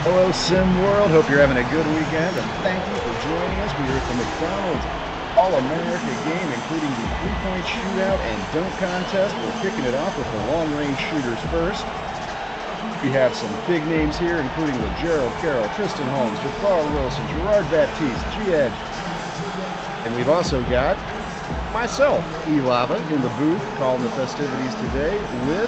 Hello, SimWorld. Hope you're having a good weekend, and thank you for joining us. We are at the McDonald's All-America game, including the three-point shootout and dunk contest. We're kicking it off with the long-range shooters first. We have some big names here, including Gerald Carroll, Tristan Holmes, Jabbar Wilson, Gerard Baptiste, G-Edge. And we've also got myself, E-Lava, in the booth calling the festivities today with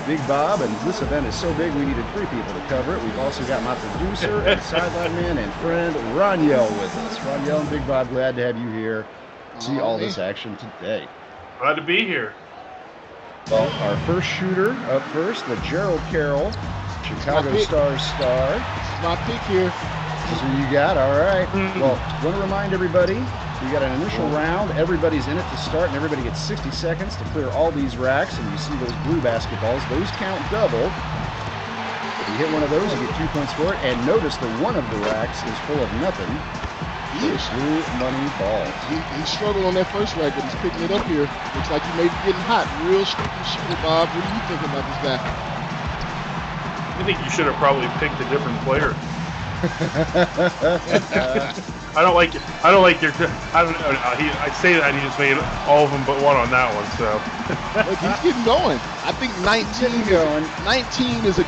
Big Bob, and this event is so big we needed 3 people to cover it. We've also got my producer and sideline man and friend Roniel with us. Roniel and Big Bob, glad to have you here to see all this action today. Glad to be here. Well, our first shooter up first, the Gerald Carroll, Chicago Stars star. This is my pick here. This is who you got, all right. Well, want to remind everybody, we got an initial round. Everybody's in it to start, and everybody gets 60 seconds to clear all these racks. And you see those blue basketballs; those count double. If you hit one of those, you get 2 points for it. And notice that one of the racks is full of nothing. There's blue money balls. He struggled on that first rack, but he's picking it up here. Looks like he may be getting hot. Real sneaky shooter, Bob. What do you think about this guy? I think you should have probably picked a different player. I don't like your. I don't know. I say that he just made all of them but one on that one. So Look, he's getting going. I think 19 is a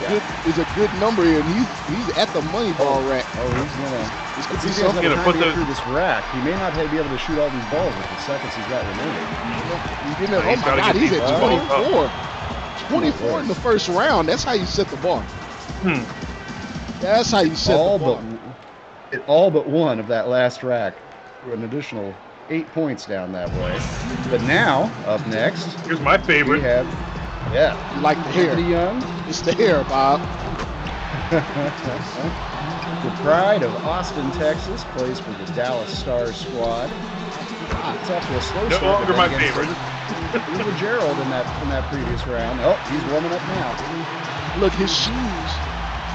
good number here, and he's at the money ball rack. Oh, he's gonna. This could be He's something. gonna put through this rack. He may not be able to shoot all these balls with the seconds he's got remaining. He's getting. Oh my God, he's at 24. 24 in the first round. That's how you set the bar. That's how you set the bar. All but one of that last rack, an additional 8 points down that way. But now, up next, here's my favorite. We have, you like the hair? Anthony Young. It's the hair, Bob. The pride of Austin, Texas, plays for the Dallas Stars squad. It's off to a slow start. No longer my favorite. He was Gerald in that previous round. Oh, he's warming up now. Look, his shoes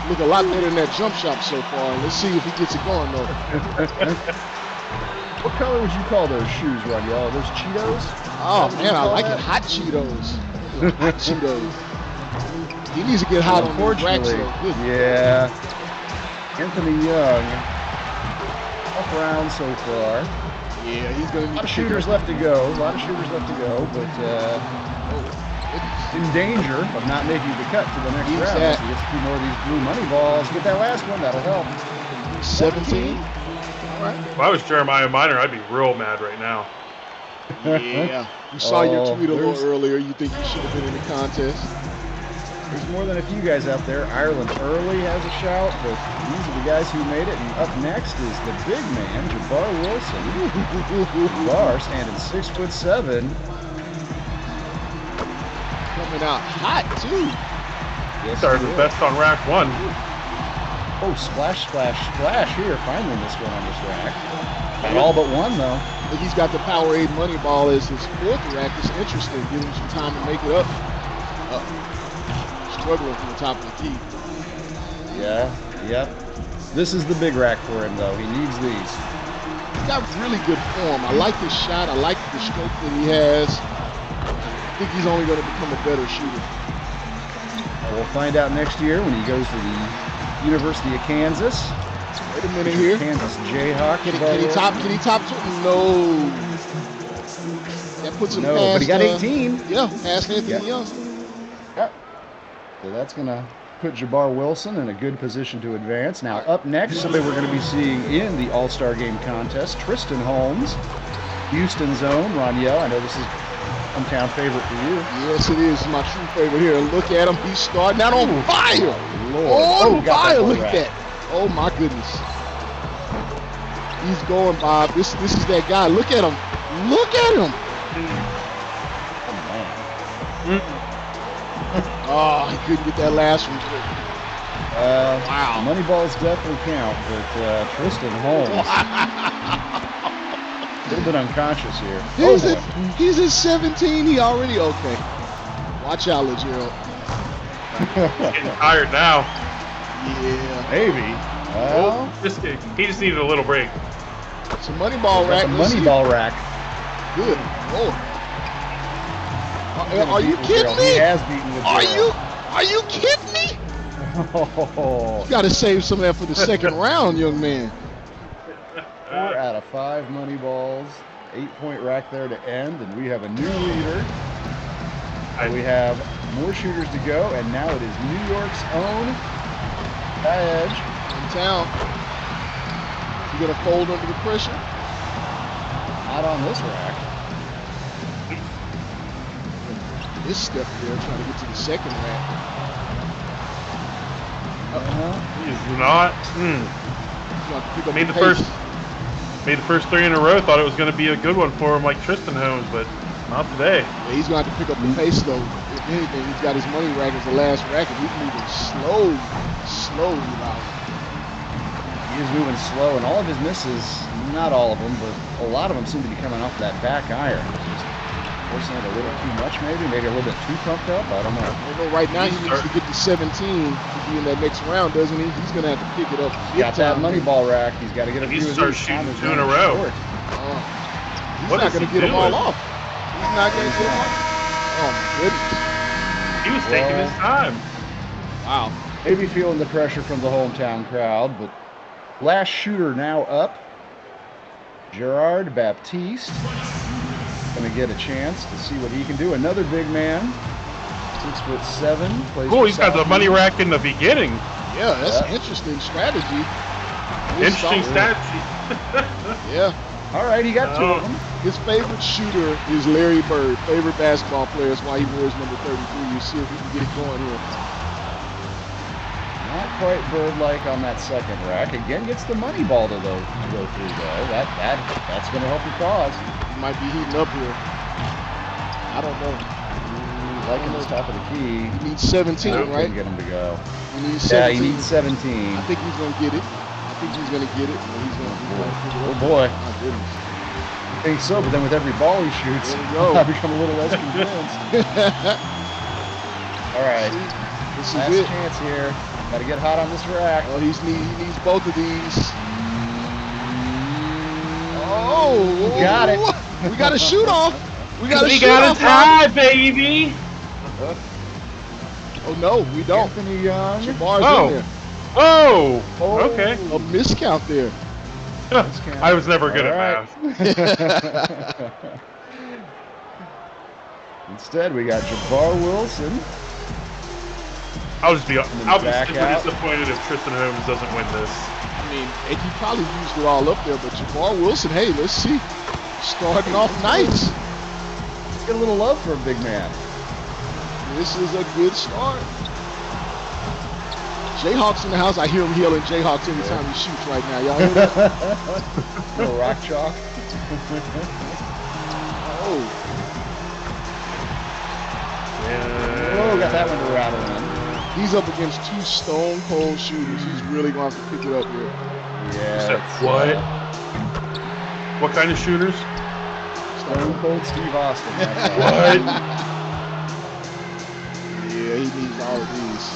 look a lot better than that jump shot so far. Let's see if he gets it going, though. What color would you call those shoes, Roniel? Are those Cheetos? Oh, man, I like it. Hot Cheetos. Hot Cheetos. He needs to get hot on those racks, though. Yeah. Anthony Young, up round so far. Yeah, he's going to need a lot of shooters left to go. But in danger of not making the cut to the next round. So he gets a few more of these blue money balls. Get that last one, that'll help. 17. All right. If I was Jeremiah Minor, I'd be real mad right now. Yeah. You saw your tweet a little earlier. You think you should have been in the contest. There's more than a few guys out there. Ireland early has a shout, but these are the guys who made it. And up next is the big man, Jabbar Wilson. Jabbar standing 6'7". Coming out hot, too. Yes, Started the best on rack 1. Oh, splash, splash, splash here. Finally missed one on this rack. Got all but one, though. But he's got the Powerade money ball as his fourth rack. It's interesting. Give him some time to make it up. Struggling from the top of the key. Yeah. This is the big rack for him, though. He needs these. He's got really good form. I like his shot. I like the stroke that he has. I think he's only going to become a better shooter. We'll find out next year when he goes to the University of Kansas. Wait a minute here. Kansas Jayhawk. Can he top? No. That puts him past. But he got 18. Past Anthony Young. Yep. So that's going to put Jabbar Wilson in a good position to advance. Now up next, somebody we're going to be seeing in the All-Star Game contest, Tristan Holmes, Houston's own. Roniel, I know this is hometown favorite for you. Yes, it is. My true favorite here. And look at him. He's starting out on fire. Lord. On fire. Look at that. Oh, my goodness. He's going, Bob. This is that guy. Look at him. Look at him. Oh, he couldn't get that last one. Wow. Money balls definitely count, but Tristan Holmes. A little bit unconscious here. He's at 17. He already okay. Watch out, Gerald. Getting tired now. Yeah. Maybe. Well, he just needed a little break. It's a money ball rack. Money ball rack. Good Lord. Are you kidding me? He has beaten the Are you kidding me? Oh. You got to save some of that for the second round, young man. 4 out of 5 money balls. 8-point rack there to end, and we have a new leader. And we have more shooters to go, and now it is New York's own Edge in town. You gonna fold under the pressure? Not on this rack. This step there, trying to get to the second rack. He's not. Made the first 3 in a row. Thought it was going to be a good one for him, like Tristan Holmes, but not today. Yeah, he's going to have to pick up the pace, though. If anything, he's got his money rack as the last rack, and he's moving slowly out. He is moving slow, and all of his misses, not all of them, but a lot of them seem to be coming off that back iron. Just forcing it a little too much, maybe a little bit too pumped up. I don't know. Well, right now he needs to get to 17 to be in that next round, doesn't he? He's going to have to pick it up. He's got that money ball rack. He's got to get a few of these. He starts shooting 2 in a row. He's not going to get them all off. He's not going to get them off. Oh, my goodness. He was taking his time. Wow. Maybe feeling the pressure from the hometown crowd, but last shooter now up. Gerard Baptiste. Going to get a chance to see what he can do. Another big man. 6'7". Cool, he's got the money rack in the beginning. Yeah, that's an interesting strategy. Interesting strategy. Yeah. All right, he got 2 of them. His favorite shooter is Larry Bird. Favorite basketball player. That's why he wears number 33. You see if we can get it going here. Not quite Bird-like on that second rack. Again, gets the money ball to go through, though. That's going to help your cause. He might be heating up here. I don't know. Liking this top of the key. He needs 17, right? Get him to go. He needs 17. Yeah, he needs 17. I think he's going to get it. He's going to get it. He's going to oh, boy. My goodness. I think so, but then with every ball he shoots, I become a little less convinced. All right. This is Last it. chance here. Got to get hot on this rack. Oh, he needs both of these. Oh, got it. We got a shoot off. We got a tie, baby. Oh no, we don't. Anthony Young. Jabbar's in there. Oh, okay. A miscount there. I was never good at math. Instead, we got Jabbar Wilson. I'll be super disappointed if Tristan Holmes doesn't win this. I mean, he probably used it all up there, but Jabbar Wilson, hey, let's see. Starting off nice. Let's get a little love for a big man. This is a good start. Jayhawks in the house. I hear him yelling Jayhawks anytime he shoots right now. Y'all hear that? Little rock chalk. Oh. Yeah. Oh, got that one to rattle in. He's up against 2 stone cold shooters. He's really going to have to pick it up here. Yeah. What? What kind of shooters? Stone cold Steve Austin. What? Yeah, he needs all of these.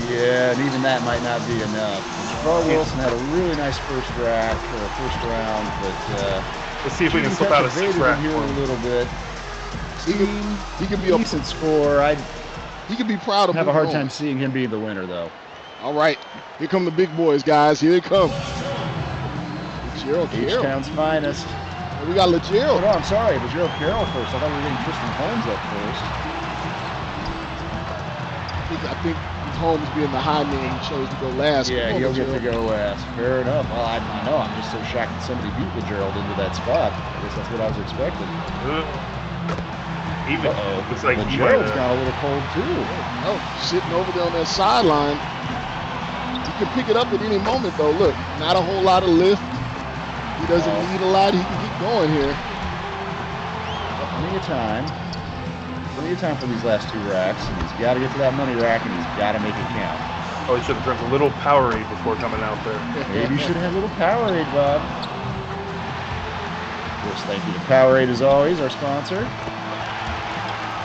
Yeah, and even that might not be enough. Jabbar Wilson had a really nice first round, but let's see if we can slip out a 6 rack here a little bit. He could be a decent score. He could be proud of him. Have a hard time seeing him being the winner, though. All right, here come the big boys, guys. Here they come. H-Town's finest. We got Legero. Oh, no, I'm sorry. Legero Carroll first. I thought we were getting Tristan Holmes up first. I think Holmes being the high man, he chose to go last. Yeah, he'll get to go last. Fair enough. Well, I know. I'm just so shocked that somebody beat Legero into that spot. I guess that's what I was expecting. Looks like Legero's gone a little cold, too. Oh, sitting over there on that sideline. He can pick it up at any moment, though. Look, not a whole lot of lift. He doesn't need a lot. He can keep going here. Plenty of time. Plenty of time for these last 2 racks. And he's got to get to that money rack, and he's got to make it count. Oh, he should have drunk a little Powerade before coming out there. Maybe you should have a little Powerade, Bob. Of course, thank you to Powerade, as always, our sponsor.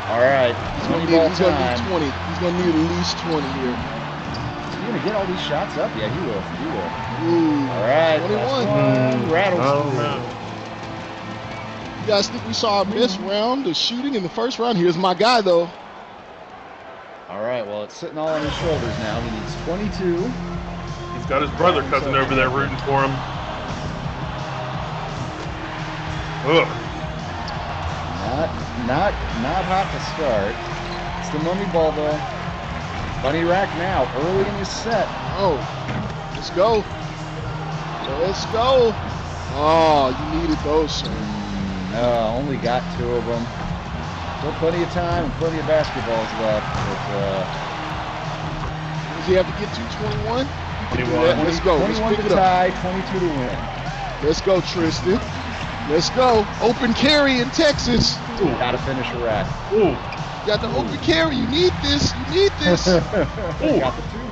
All right. He's going to need 20. He's going to need at least 20 here. Is he going to get all these shots up? Yeah, he will. He will. Ooh, all right. 21. Rattles. You guys think we saw a miss round of shooting in the first round? Here's my guy, though. All right, well, it's sitting all on his shoulders now. He needs 22. He's got his brother cousin over there rooting for him. Ugh. Not hot to start. It's the money ball though. Bunny rack now, early in the set. Oh, let's go. Let's go. Oh, you needed those, sir. No, only got 2 of them. Still plenty of time and plenty of basketballs left. But, does he have to get to 21? 21. Let's go. 21 to tie, 22 to win. Let's go, Tristan. Let's go. Open carry in Texas. Ooh, gotta finish a rack. Ooh. You got the open carry. You need this. You need this. Got the 2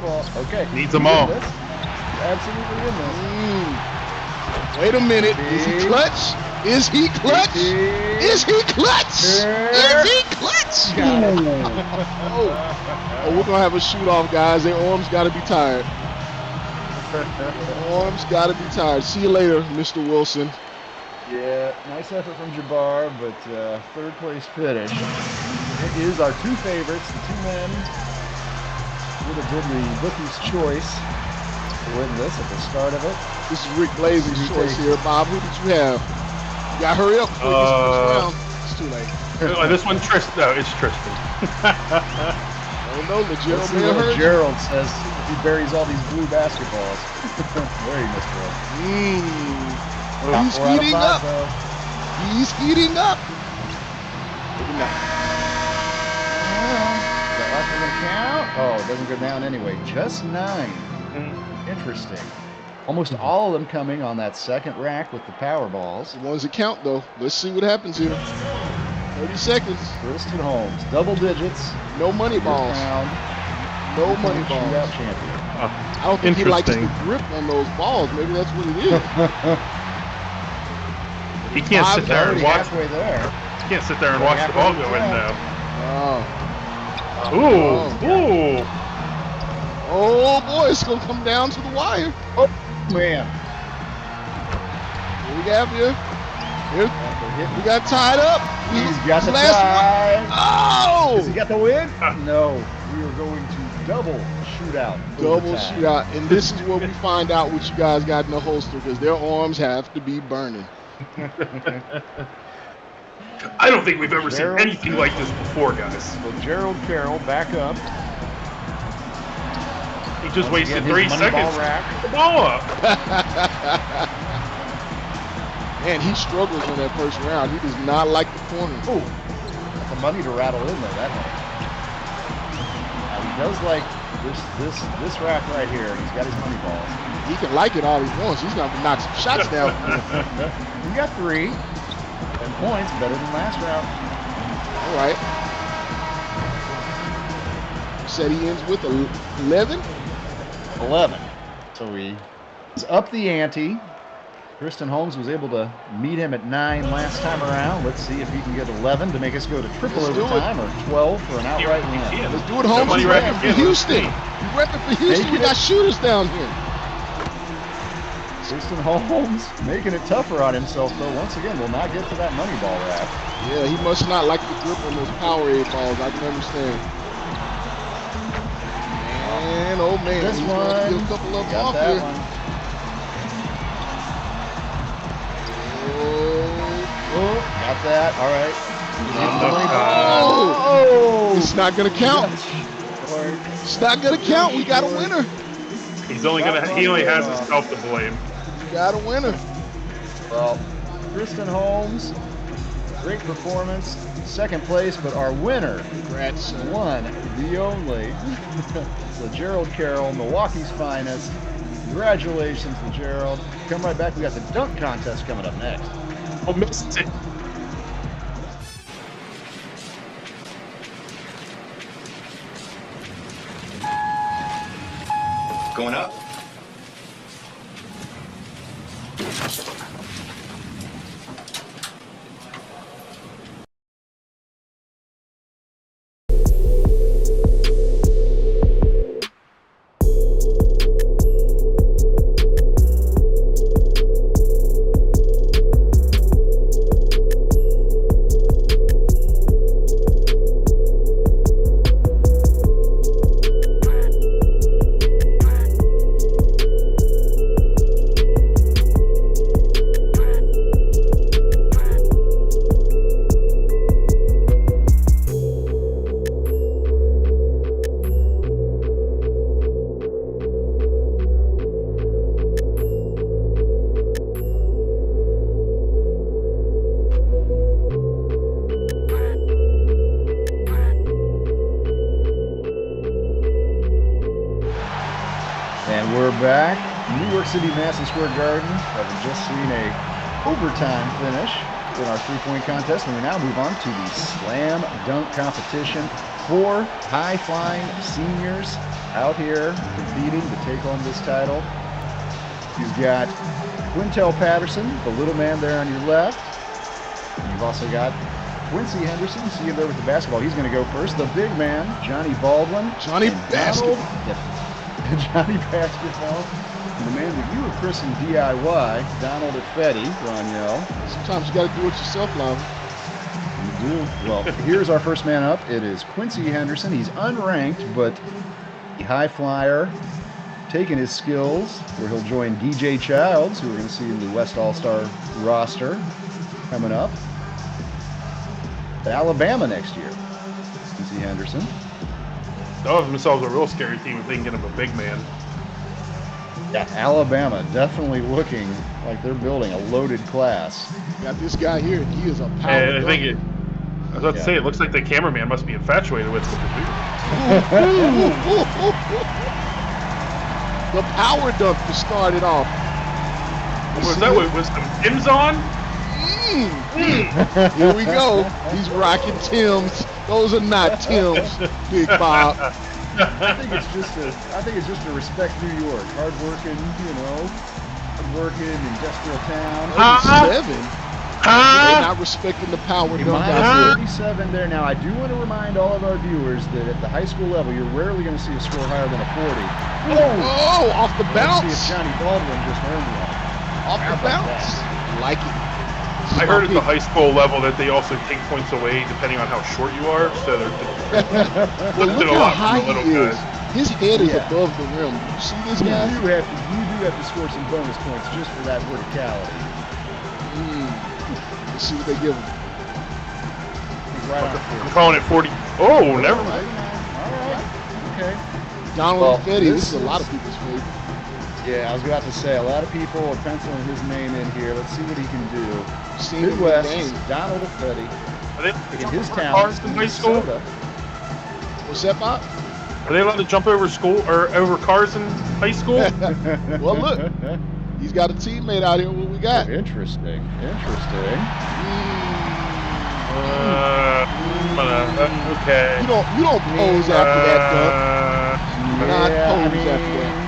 balls. Okay. Needs them all. Absolutely in this. Wait a minute. Is he clutch? Is he clutch? Is he clutch? Is he clutch? Oh, we're going to have a shoot-off, guys. Their arms got to be tired. Their arms got to be tired. See you later, Mr. Wilson. Yeah, nice effort from Jabbar, but 3rd place finish. It is our 2 favorites, the 2 men would have been the bookie's choice to win this at the start of it. This is Rick Blazing's choice here, Bob. Who did you have? You got to hurry up before this first round. It's too late. This one, Tristan. No, it's Tristan. I don't know, Let's see what Gerald says if he buries all these blue basketballs. Where he missed one. He's heating up. He's heating up. Is that last one gonna count? Oh, it doesn't go down anyway. Just 9. Interesting. Almost all of them coming on that 2nd rack with the power balls. The ones that count, though. Let's see what happens here. 30 seconds. Tristan Holmes, double digits. No money balls. No money balls. Shootout champion. I don't think he likes the grip on those balls. Maybe that's what it is. He can't sit there and watch. Halfway there. He can't sit there and watch the ball go in now. Oh. Ooh. Oh boy, it's gonna come down to the wire. Oh man. What we got here? We got tied up. He's got the tie. Oh! Has he got the win? No. We are going to double shootout. Double shootout. And this is where we find out what you guys got in the holster, because their arms have to be burning. I don't think we've ever seen anything like this before, guys. So Gerald Carroll back up. He just wasted 3 seconds to pick the ball up. Man, he struggles in that first round. He does not like the corner. Oh, the money to rattle in there, that one. Now he does like this rack right here. He's got his money balls. He can like it all he wants. He's gonna knock some shots down. He got 3. 10 points, better than last round. All right. Said he ends with 11. 11. So he's up the ante. Tristan Holmes was able to meet him at 9 last time around. Let's see if he can get 11 to make us go to triple overtime or 12 for an outright win. Let's do it, Holmes. He's repping for Houston. He's repping for Houston. We got shooters down here. Tristan Holmes making it tougher on himself, though. Once again, will not get to that money ball rack. Yeah, he must not like the grip on those Powerade balls. I can understand. Man, oh man, this he's one, gonna get a couple of them off that here. One. Oh, got that. All right. Oh, it's not gonna count. It's not gonna count. We got a winner. He only has himself to blame. We got a winner. Well, Tristan Holmes, great performance, 2nd place, but our winner, congrats, one, the only, so Gerald Carroll, Milwaukee's finest. Congratulations to Gerald. Come right back. We got the dunk contest coming up next. Oh, missed it. Going up. We're back. New York City, Madison Square Garden. Having just seen a overtime finish in our three-point contest, and we now move on to the slam dunk competition. 4 high-flying seniors out here competing to take on this title. You've got Quintel Patterson, the little man there on your left. You've also got Quincy Henderson. You see him there with the basketball. He's going to go first. The big man, Johnny Baldwin. Johnny Basketball. Johnny Basketball. The man that you have christened DIY, Donald Effetti, Roniel. Sometimes you got to do it yourself, Lava. You do. Well, here's our first man up. It is Quincy Henderson. He's unranked, but a high flyer, taking his skills, where he'll join DJ Childs, who we're going to see in the West All-Star roster coming up. To Alabama next year. Quincy Henderson. Those themselves a real scary team if they can get him a big man. Yeah, Alabama definitely looking like they're building a loaded class. Got this guy here. He is a power. And I think I was about to say, it looks like the cameraman must be infatuated with the The power dunk to start it off. Was that what was some Tim's on? Here we go. He's rocking Tim's. Those are not Tim's, Big Bob. I think it's just to respect New York. Hardworking, hardworking industrial town. 37. They're not respecting the power dunk out here. 37 there. Now, I do want to remind all of our viewers that at the high school level, you're rarely going to see a score higher than a 40. Oh, off the bounce. Let's see if Johnny Baldwin just earned one. Off the bounce. Like it. I heard at the high school level that they also take points away depending on how short you are. So they're well, look how high he is. His head is above the rim. You see this guy? You do have to score some bonus points just for that verticality. Let's see what they give him. Right on I'm calling it 40. Oh, never mind. All right. Okay. Donald Effetti, this is a lot of people's favorite. Yeah, I was about to say, a lot of people are penciling his name in here. Let's see what he can do. Seen Midwest, Donald Effetti. In his town, Carson High School? What's that, Bob? Are they allowed to jump over school or over Carson High School? Well, look, he's got a teammate out here. What we got? Oh, interesting. Okay. You don't pose after that dunk. You not pose after that.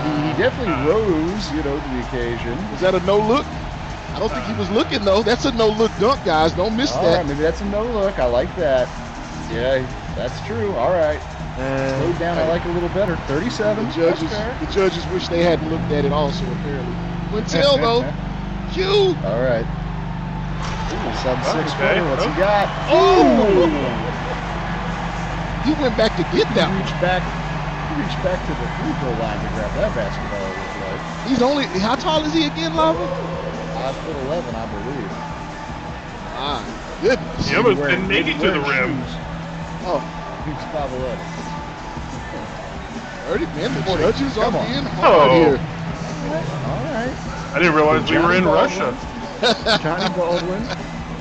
He definitely rose, to the occasion. Was that a no look? I don't think he was looking though. That's a no look dunk, guys. Don't miss All that. right, maybe that's a no look. I like that. Yeah, that's true. All right. Slowed down. I like it a little better. 37. The judges wish they hadn't looked at it also, apparently. Quintel though. Cute. All right. Sub 6 footer. What's he got? Oh! He went back to get that. He reached back to the free throw line to grab that basketball. It looks like. He's only. How tall is he again, Lava? 5'11", I believe. My goodness. He almost didn't make it to the rim. Oh. He's 5'11". 30, man. The judges are being hard Oh. here. All right. I didn't realize we were in Russia. Johnny Baldwin,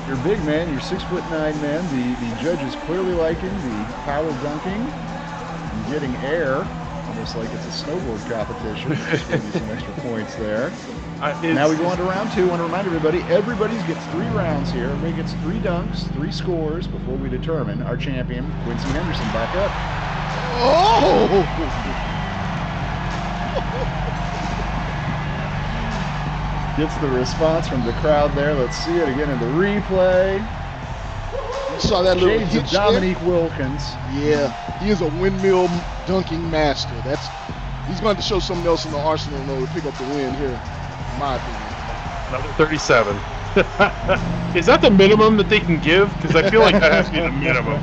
your big man, your 6'9" man. The judges clearly liking the power dunking and getting air, almost like it's a snowboard competition. Just give you some extra points there. Now we go on to round 2. I want to remind everybody gets 3 rounds here. Everybody gets 3 dunks, 3 scores before we determine our champion, Quincy Henderson. Back up. Oh! Gets the response from the crowd there. Let's see it again in the replay. You saw that little Shades hitch of Dominique Wilkins. Yeah, he is a windmill dunking master. He's going to show something else in the arsenal in order to pick up the win here, in my opinion. Another 37. Is that the minimum that they can give? Because I feel like that has to be the minimum.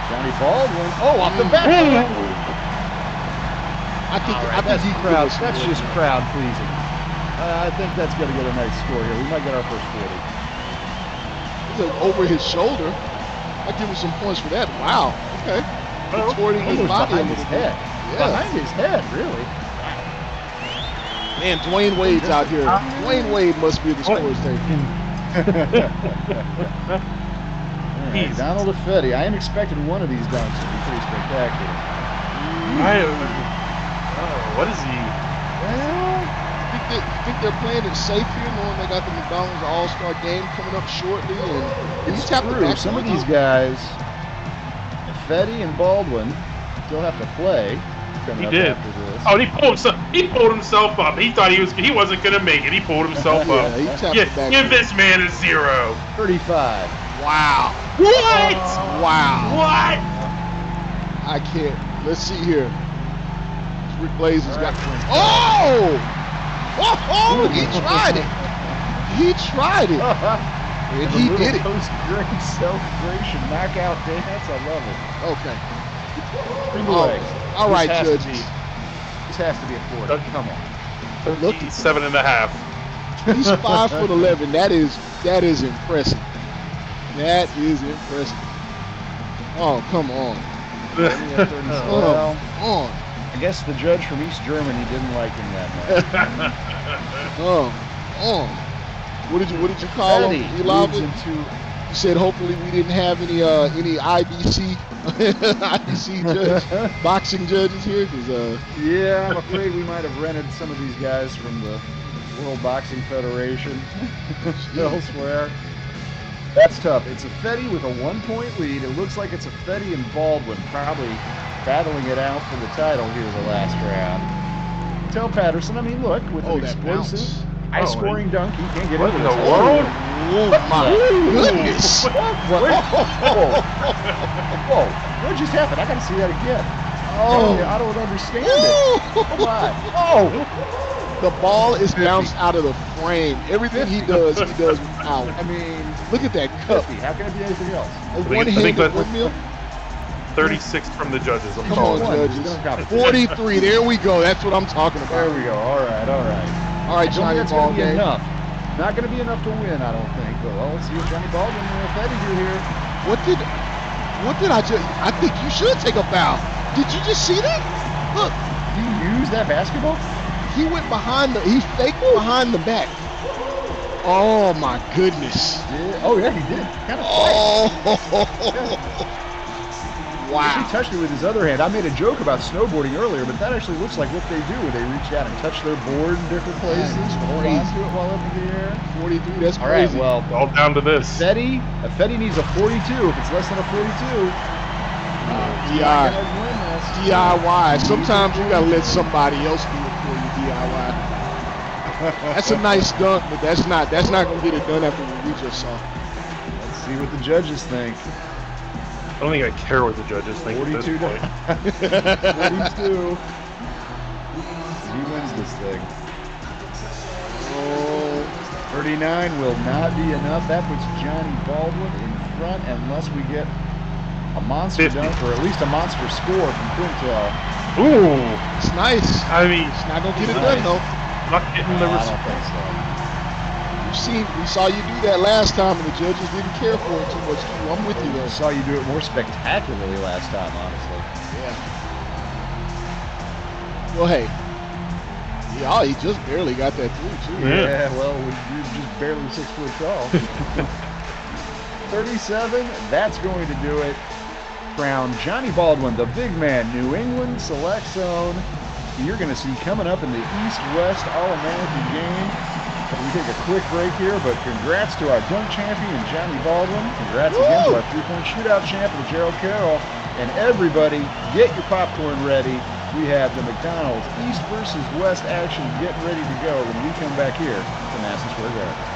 Johnny Baldwin. Oh, off the back. I think That's just crowd pleasing. I think that's going to get a nice score here. We might get our first 40. Over his shoulder. I give him some points for that. Wow. Okay. Contorting his body behind his head. Yeah. Behind his head, really. Man, Dwayne Wade's out here. Dwayne Wade must be the scorer's table. Jeez. Donald Affetti. I am expecting one of these dunks to be pretty spectacular. What is he? Well, I think they're playing it safe here, knowing they got the McDonald's All-Star game coming up shortly. And It's true. Some of these guys, Affetti and Baldwin, still have to play. He did. After this. Oh, he pulled himself up. He thought he wasn't gonna make it. He pulled himself up. He tapped it back Give this man a 0. 35. Wow. What? Wow. What? I can't. Let's see here. Rick Blaze has got. Oh! Oh! He tried it. He tried it. And he did it. Post-grade celebration knockout dance. I love it. Okay. All right, Judge. Judge. This has to be a 40. Come on. Look, 7.5. He's 5'11". That is impressive. That is impressive. Oh, come on. Well, Come on. I guess the judge from East Germany didn't like him that much. Oh. What did you call him? He moves into. You said hopefully we didn't have any IBC boxing judges here, because yeah, I'm afraid we might have rented some of these guys from the World Boxing Federation elsewhere. That's tough. It's Affetti with a 1-point lead. It looks like it's Affetti and Baldwin probably battling it out for the title here the last round. Tell Patterson, I mean, look, with an explosive, high-scoring dunk, he can't get what into in this. the world? oh my goodness! Whoa! What just happened? I gotta see that again. Oh, I don't understand it. Come on. Oh! The ball is bounced out of the frame. Everything he does without. I mean, look at that cup. 50. How can it be anything else? A one-handed windmill. 36 from the judges. I'm Come on, judges. 43. There we go. That's what I'm talking about. There we go. All right. All right, Johnny that's going to be Ball enough. Not going to be enough to win, I don't think. But well, let's see what Johnny Baldwin and Affetti do here. What did I just? I think you should take a foul. Did you just see that? Look. You use that basketball? He went he faked behind the back. Oh my goodness. Yeah. Oh yeah, he did. Kind of. Oh. Wow. He touched it with his other hand. I made a joke about snowboarding earlier, but that actually looks like what they do. They reach out and touch their board in different places, hold on to it while up in the air. 43, that's crazy. All right, well, all down to this. Affetti needs a 42. If it's less than a 42, DIY. Sometimes you gotta let somebody else do it for you. DIY. That's a nice dunk, but that's not gonna get it done after what we just saw. Let's see what the judges think. I don't think I care what the judges think at this point. 42. He wins this thing. 39 will not be enough. That puts Johnny Baldwin in front unless we get a monster 50. dunk or at least a monster score from Quintel. Ooh. It's nice. I mean, it's not gonna get it done though. Not getting the I don't think so. We saw you do that last time, and the judges didn't care for it too much. I'm with you though. I saw you do it more spectacularly last time, honestly. Yeah. Well, hey. Yeah, he just barely got that through too. Yeah, well, you're just barely 6 foot tall. 37, that's going to do it. Crown Johnny Baldwin, the big man, New England Select Zone. You're going to see coming up in the East-West All-American game. We take a quick break here, but congrats to our dunk champion, Johnny Baldwin. Congrats again to our three-point shootout champion, Gerald Carroll. And everybody, get your popcorn ready. We have the McDonald's East versus West action getting ready to go when we come back here to Madison Square Garden.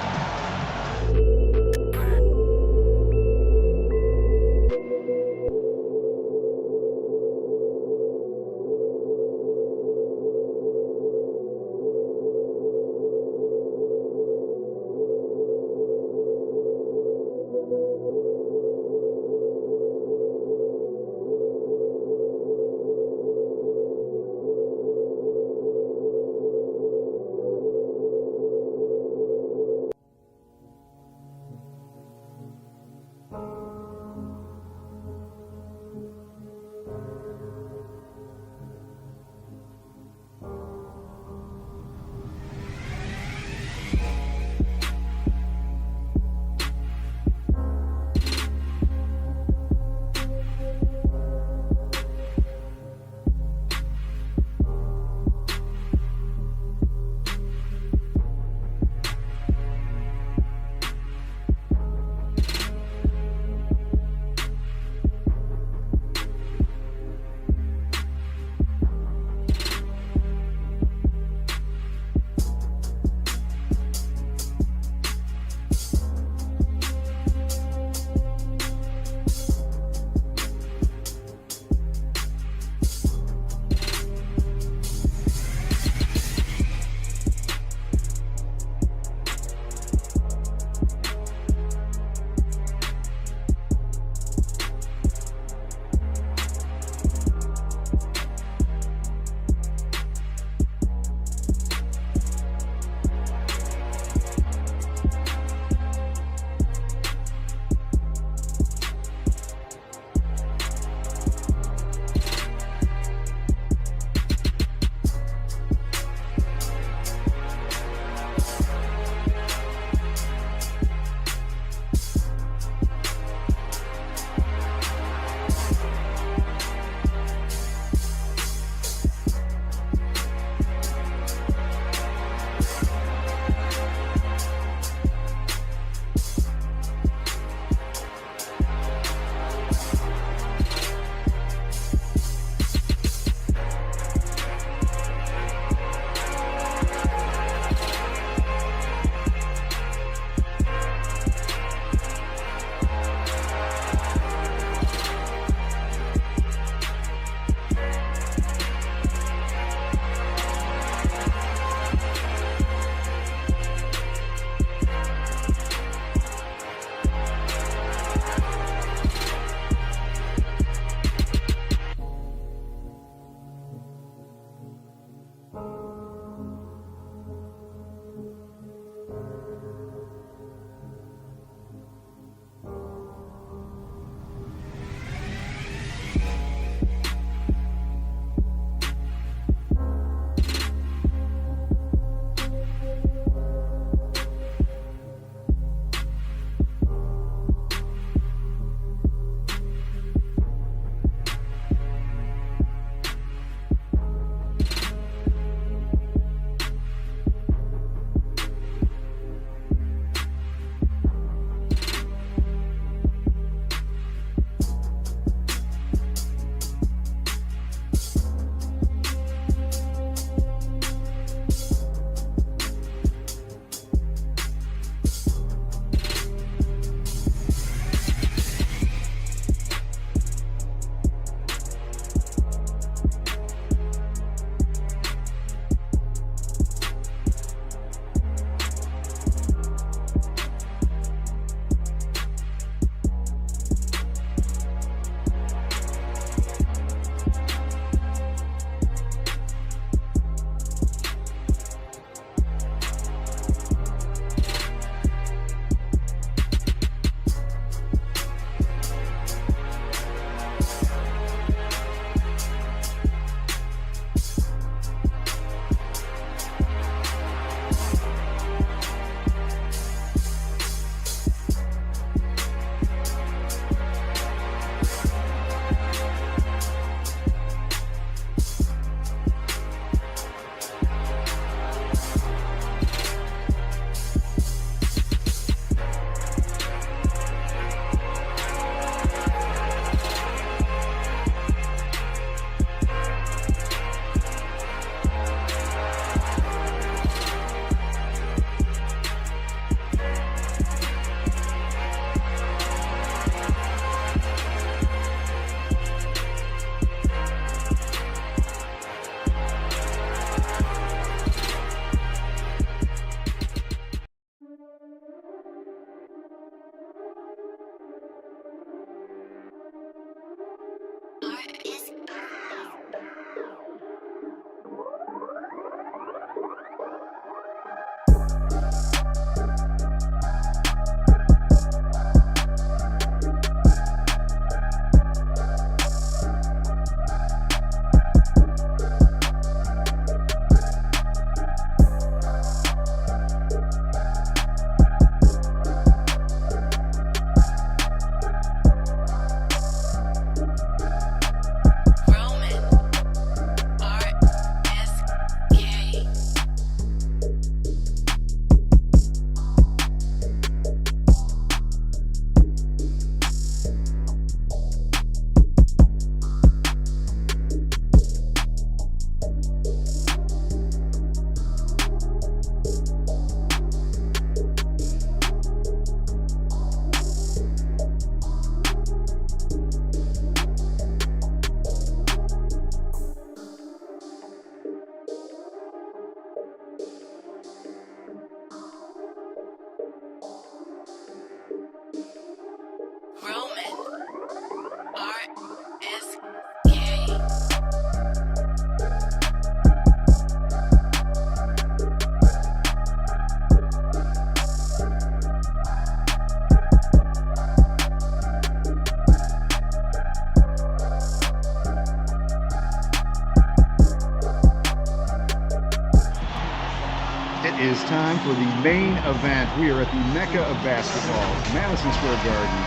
time for the main event. We are at the Mecca of basketball, Madison Square Garden.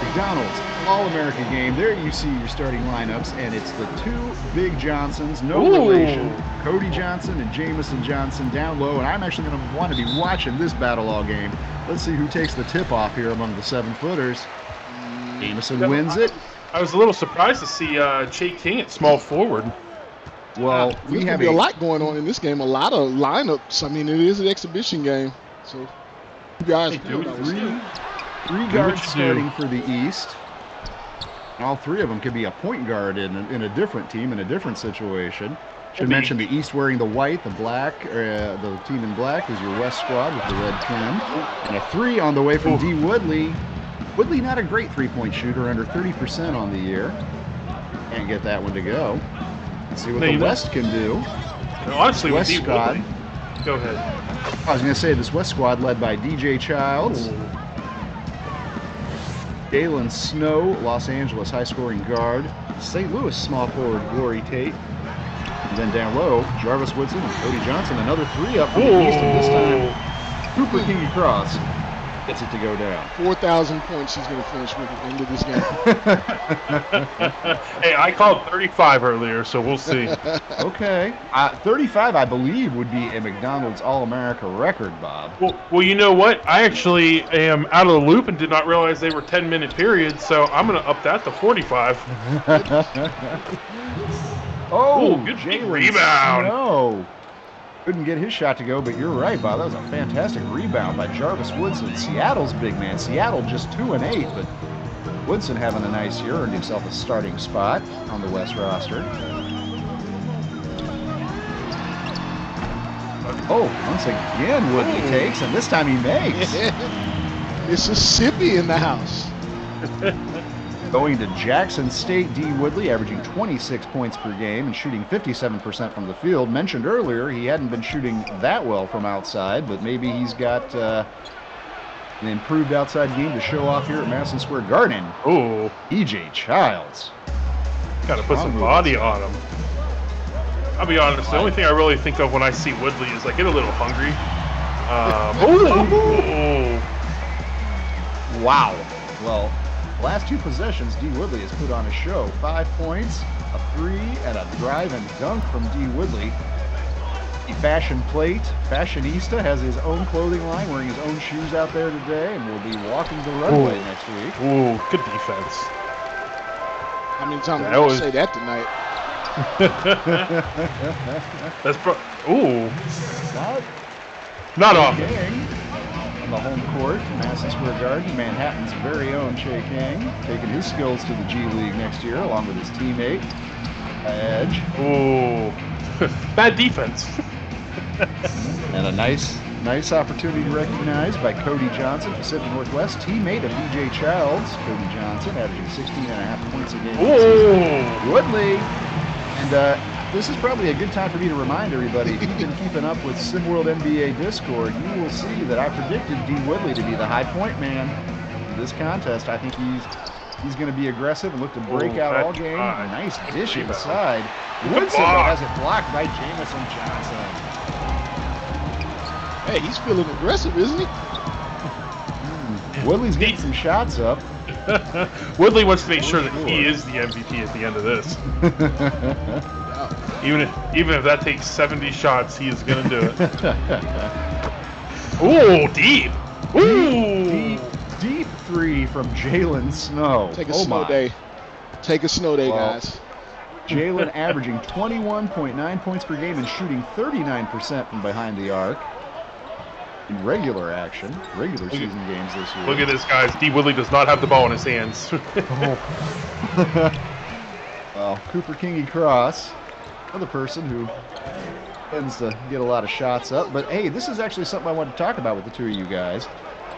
McDonald's All-America game. There you see your starting lineups, and it's the two big Johnsons, no relation, Cody Johnson and Jamison Johnson down low, and I'm actually going to want to be watching this battle all game. Let's see who takes the tip-off here among the 7-footers. Jamison wins it. I was a little surprised to see Che King at small forward. Well, we have a lot going on in this game, a lot of lineups. I mean, it is an exhibition game, so you guys Three guards starting for the East. All three of them could be a point guard in a different team, in a different situation. Should mention the East wearing the white, the black, the team in black is your West squad with the red trim. And a three on the way from D. Woodley. Woodley not a great three-point shooter, under 30% on the year. Can't get that one to go. Let's see what the West can do. Honestly, West with D. squad. Woodley. Go ahead. I was going to say this West squad led by DJ Childs. Dalen Snow, Los Angeles high-scoring guard. St. Louis small forward Glory Tate. And then down low, Jarvis Woodson and Cody Johnson. Another three up from the East, and this time Cooper Kingy Cross gets it to go down. 4,000 points he's going to finish with at the end of this game. Hey, I called 35 earlier, so we'll see. Okay. 35, I believe, would be a McDonald's All-America record, Bob. Well, you know what? I actually am out of the loop and did not realize they were 10-minute periods, so I'm going to up that to 45. Good Jalen rebound. No. Couldn't get his shot to go, but you're right, Bob. That was a fantastic rebound by Jarvis Woodson. Seattle's big man. Seattle just 2-8, but Woodson having a nice year, earned himself a starting spot on the West roster. Once again, Woodley takes, and this time he makes. Mississippi in the house. Going to Jackson State, D. Woodley, averaging 26 points per game and shooting 57% from the field. Mentioned earlier, he hadn't been shooting that well from outside, but maybe he's got an improved outside game to show off here at Madison Square Garden. EJ Childs. Got to put some body on him. I'll be honest, the only thing I really think of when I see Woodley is I get a little hungry. Wow. Well, last two possessions, D. Woodley has put on a show. 5 points, a three, and a drive and dunk from D. Woodley. The fashion plate, fashionista, has his own clothing line, wearing his own shoes out there today, and will be walking the runway next week. Good defense. How many times did I say that tonight? That's not off. On the home court, Madison Square Garden, Manhattan's very own Che King, taking his skills to the G League next year, along with his teammate, Edge. Bad defense. And a nice opportunity recognized by Cody Johnson, Pacific Northwest, teammate of DJ Childs. Cody Johnson averaging 16.5 points a game. Woodley. And this is probably a good time for me to remind everybody, if you've been keeping up with SimWorld NBA Discord, you will see that I predicted D. Woodley to be the high point man in this contest. I think he's going to be aggressive and look to break out all game. Nice dish inside. Woodson has it blocked by Jamison Johnson. Hey, he's feeling aggressive, isn't he? Woodley's getting some shots up. Woodley wants to make sure that he is the MVP at the end of this. Even if that takes 70 shots, he is going to do it. Deep. Deep three from Jalen Snow. Take a snow day. Take a snow day, guys. Jalen averaging 21.9 points per game and shooting 39% from behind the arc. In regular season games this year. Look at this, guys. D. Woodley does not have the ball in his hands. Well, Cooper Kingy Cross, another person who tends to get a lot of shots up. But hey, this is actually something I want to talk about with the two of you guys.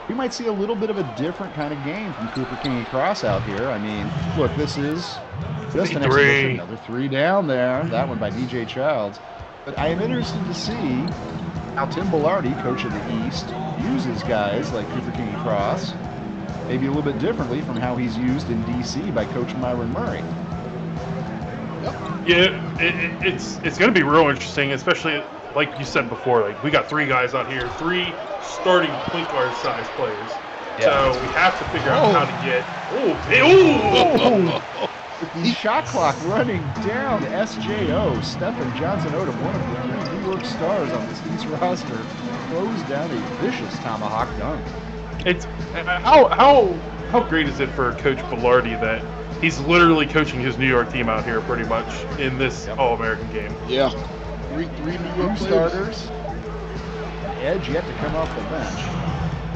We might see a little bit of a different kind of game from Cooper Kingy Cross out here. I mean, look, this is just an exhibition. Another three down there. That one by DJ Childs. But I am interested to see how Tim Bellardi, coach of the East, uses guys like Cooper Kingy Cross, maybe a little bit differently from how he's used in D.C. by Coach Myron Murray. Yeah, it's going to be real interesting, especially like you said before, like we got 3 guys out here, 3 starting point guard size players. Yeah. So we have to figure out how to get. The shot clock running down. SJO, Stephen Johnson Odom, one of the 3 New York stars on this East roster, throws down a vicious tomahawk dunk. It's how great is it for Coach Bilardi that he's literally coaching his New York team out here pretty much in this All-American game. Yeah. Three New York starters. Edge yet to come off the bench.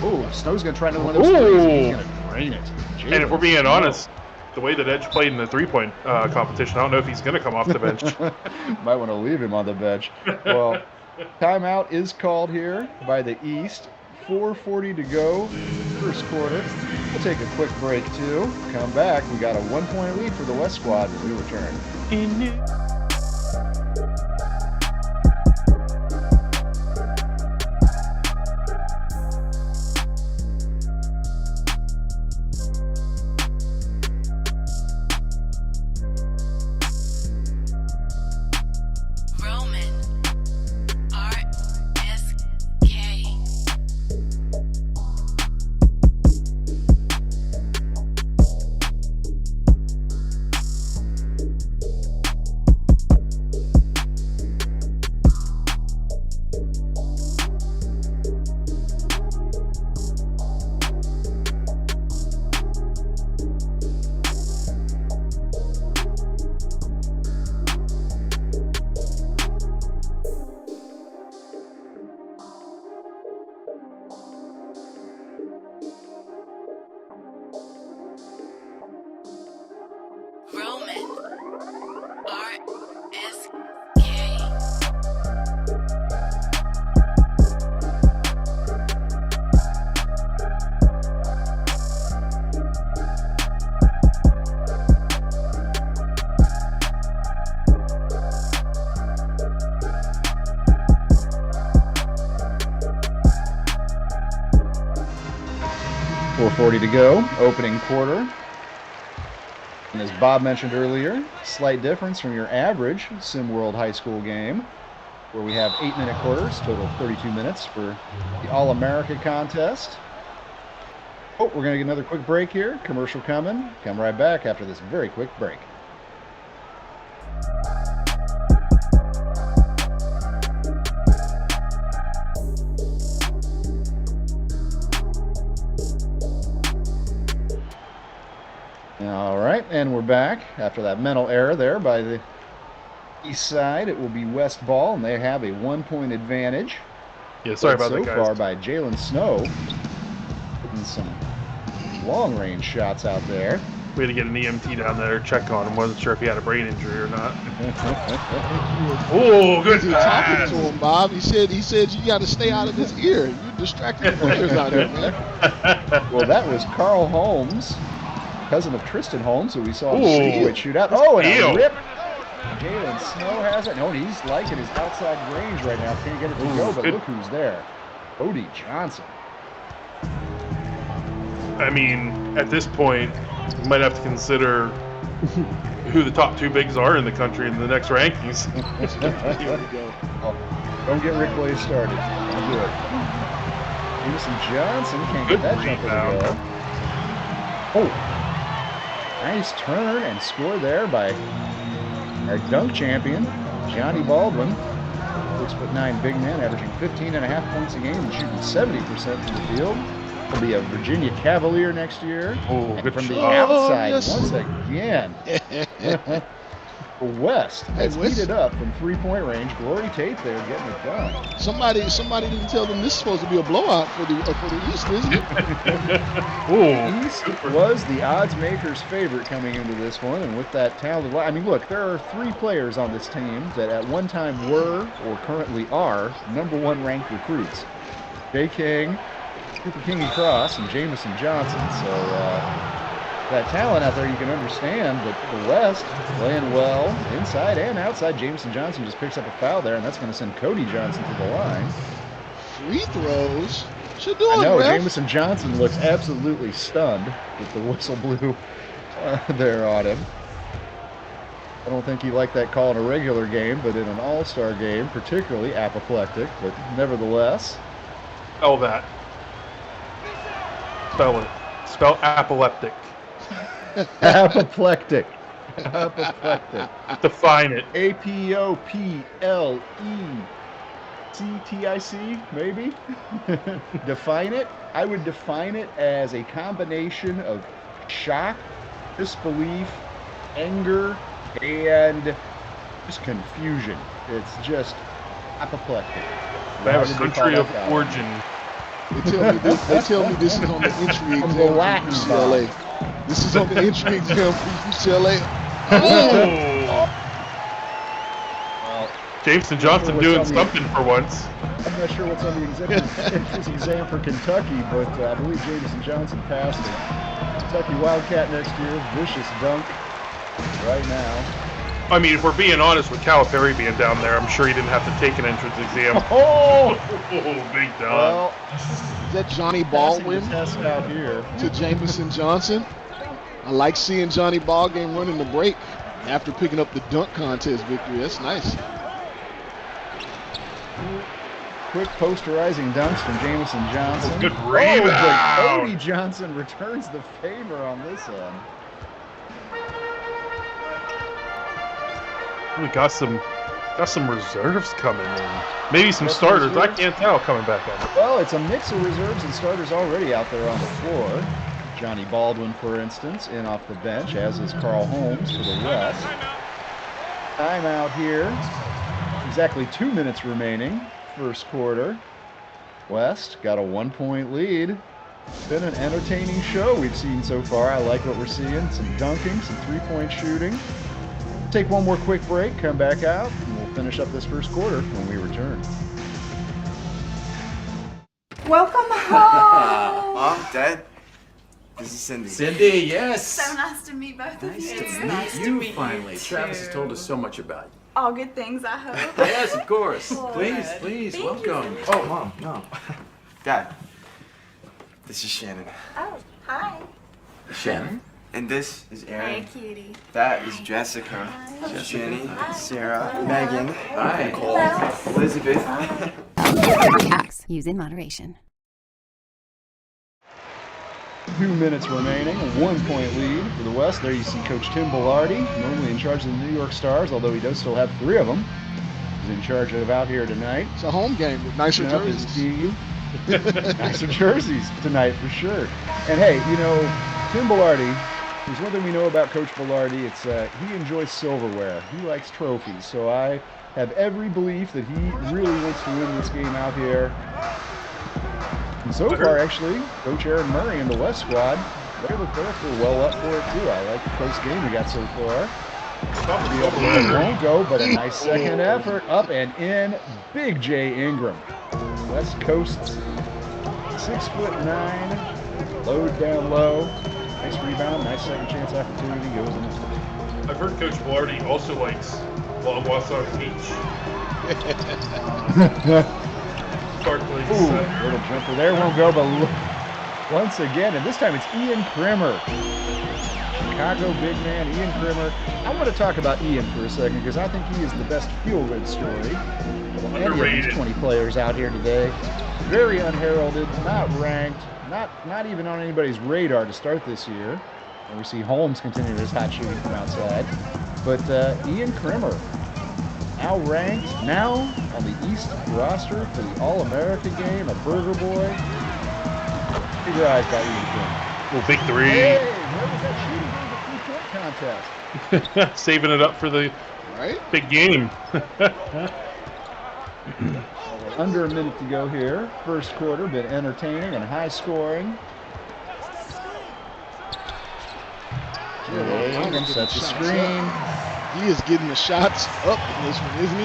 Oh, Snow's going to try another one of those threes. He's going to drain it. And if we're being honest, the way that Edge played in the 3-point competition, I don't know if he's going to come off the bench. Might want to leave him on the bench. Well, timeout is called here by the East. 4:40 to go, first quarter. We'll take a quick break, too. Come back. We got a 1-point lead for the West squad when we return. .40 to go, opening quarter. And as Bob mentioned earlier, slight difference from your average SimWorld high school game, where we have 8-minute quarters, total of 32 minutes for the All-America contest. Oh, we're going to get another quick break here. Commercial coming. Come right back after this very quick break. All right, and we're back after that mental error there by the east side. It will be West ball, and they have a 1-point advantage. Yeah, sorry about that, so guys. far by Jalen Snow, putting some long-range shots out there. We had to get an EMT down there, check on him. Wasn't sure if he had a brain injury or not. Oh, good pass. Talking to him, Bob. He said you got to stay out of his ear. You're distracting the players out here, man. Well, that was Carl Holmes, cousin of Tristan Holmes, who we saw in the streetweight shootout. Oh, and a rip. Jalen Snow has it. No, he's liking his outside range right now. Can't get it to go, but look who's there. Cody Johnson. I mean, at this point, we might have to consider who the top 2 bigs are in the country in the next rankings. Here we go. Oh, don't get Rick Blaze started. Don't do it. Jameson Johnson can't get that jumper to go. Oh. Nice turn and score there by our dunk champion, Johnny Baldwin. 6'9" big man, averaging 15.5 points a game and shooting 70% from the field. He'll be a Virginia Cavalier next year. Oh, good from the shot. outside Yes. once again. West has heated up from 3-point range. Glory Tate there getting it done. Somebody didn't tell them this is supposed to be a blowout for the East, isn't it? East was the odds maker's favorite coming into this one, and with that talented, I mean, look, there are 3 players on this team that at one time were or currently are #1 ranked recruits: Jay King, Cooper King and Cross, and Jameson Johnson. So that talent out there, you can understand, but the West playing well inside and outside. Jameson Johnson just picks up a foul there, and that's going to send Cody Johnson to the line. Free throws. Should do it, I know, ref. Jameson Johnson looks absolutely stunned with the whistle blew there on him. I don't think he liked that call in a regular game, but in an all-star game, particularly apoplectic, but nevertheless. Spell that. Spell it. Spell apoplectic. Apoplectic. Apoplectic. Define it. A-P-O-P-L-E-C-T-I-C, maybe? Define it? I would define it as a combination of shock, disbelief, anger, and just confusion. It's just apoplectic. They have a country of origin. They tell me this is on the entry exam for UCLA. This is on the entry exam for UCLA. Oh! Jameson Johnson doing something for once. I'm not sure what's on the entrance exam for Kentucky, but I believe Jameson Johnson passed it. Kentucky Wildcat next year, vicious dunk right now. I mean, if we're being honest with Calipari being down there, I'm sure he didn't have to take an entrance exam. Oh! Big dunk. Well, is that Johnny Baldwin test out here to Jameson Johnson? I like seeing Johnny Ballgame running the break after picking up the dunk contest victory. That's nice. Quick posterizing dunks from Jameson Johnson. Good rebound. But Cody Johnson returns the favor on this end. We got some reserves coming in. Maybe some starters. I can't tell coming back on. Well, it's a mix of reserves and starters already out there on the floor. Johnny Baldwin, for instance, in off the bench, as is Carl Holmes for the West. Timeout here. Exactly 2 minutes remaining. First quarter. West got a 1-point lead. It's been an entertaining show we've seen so far. I like what we're seeing. Some dunking, some three-point shooting. Take one more quick break, come back out, and we'll finish up this first quarter when we return. Welcome home. Mom, Dad, this is Cindy. Cindy, yes. So nice to meet both of you. Nice to meet you finally. Travis has told us so much about you. All good things, I hope. Yes, of course. Good. Please, Thank welcome. you. Oh, Mom, no. Dad, this is Shannon. Oh, hi. Shannon? And this is Aaron. Hey, cutie. That is Jessica. Jenny, Sarah, Megan, Hi. Nicole, Elizabeth. Acts. Use in moderation. 2 minutes remaining, a 1-point lead for the West. There you see Coach Tim Bellardi, normally in charge of the New York Stars, although he does still have 3 of them. He's in charge of out here tonight. It's a home game with nicer Picking up his jerseys. team. Nicer jerseys tonight for sure. And hey, you know, Tim Bellardi, there's one thing we know about Coach Bellardi. It's he enjoys silverware. He likes trophies. So I have every belief that he really wants to win this game out here. And so far, actually, Coach Aaron Murray and the West squad, they're well up for it too. I like the close game we got so far. It won't go, but a nice second effort. Up and in, Big J Ingram. West Coast's 6'9", load down low. Nice rebound, nice second chance opportunity, goes in. I've heard Coach Bellardi also likes Long Wassac Beach. Sparkling. Ooh, little jumper there, won't go, but once again, and this time it's Ian Krimmer. Chicago big man, Ian Krimmer. I want to talk about Ian for a second because I think he is the best feel-good story of any of these 20 players out here today. Very unheralded, not ranked, not even on anybody's radar to start this year. And we see Holmes continuing his hot shooting from outside. But Ian Krimmer, now ranked, now on the East roster for the All-America game, a Burger Boy. Keep your eyes by Ian Krimmer. Well, big 3. Hey, where was that shooting during the 3-point contest? Saving it up for the big game. Under a minute to go here. First quarter, been entertaining and high scoring. Ingram sets the screen. He is getting the shots up in this one, isn't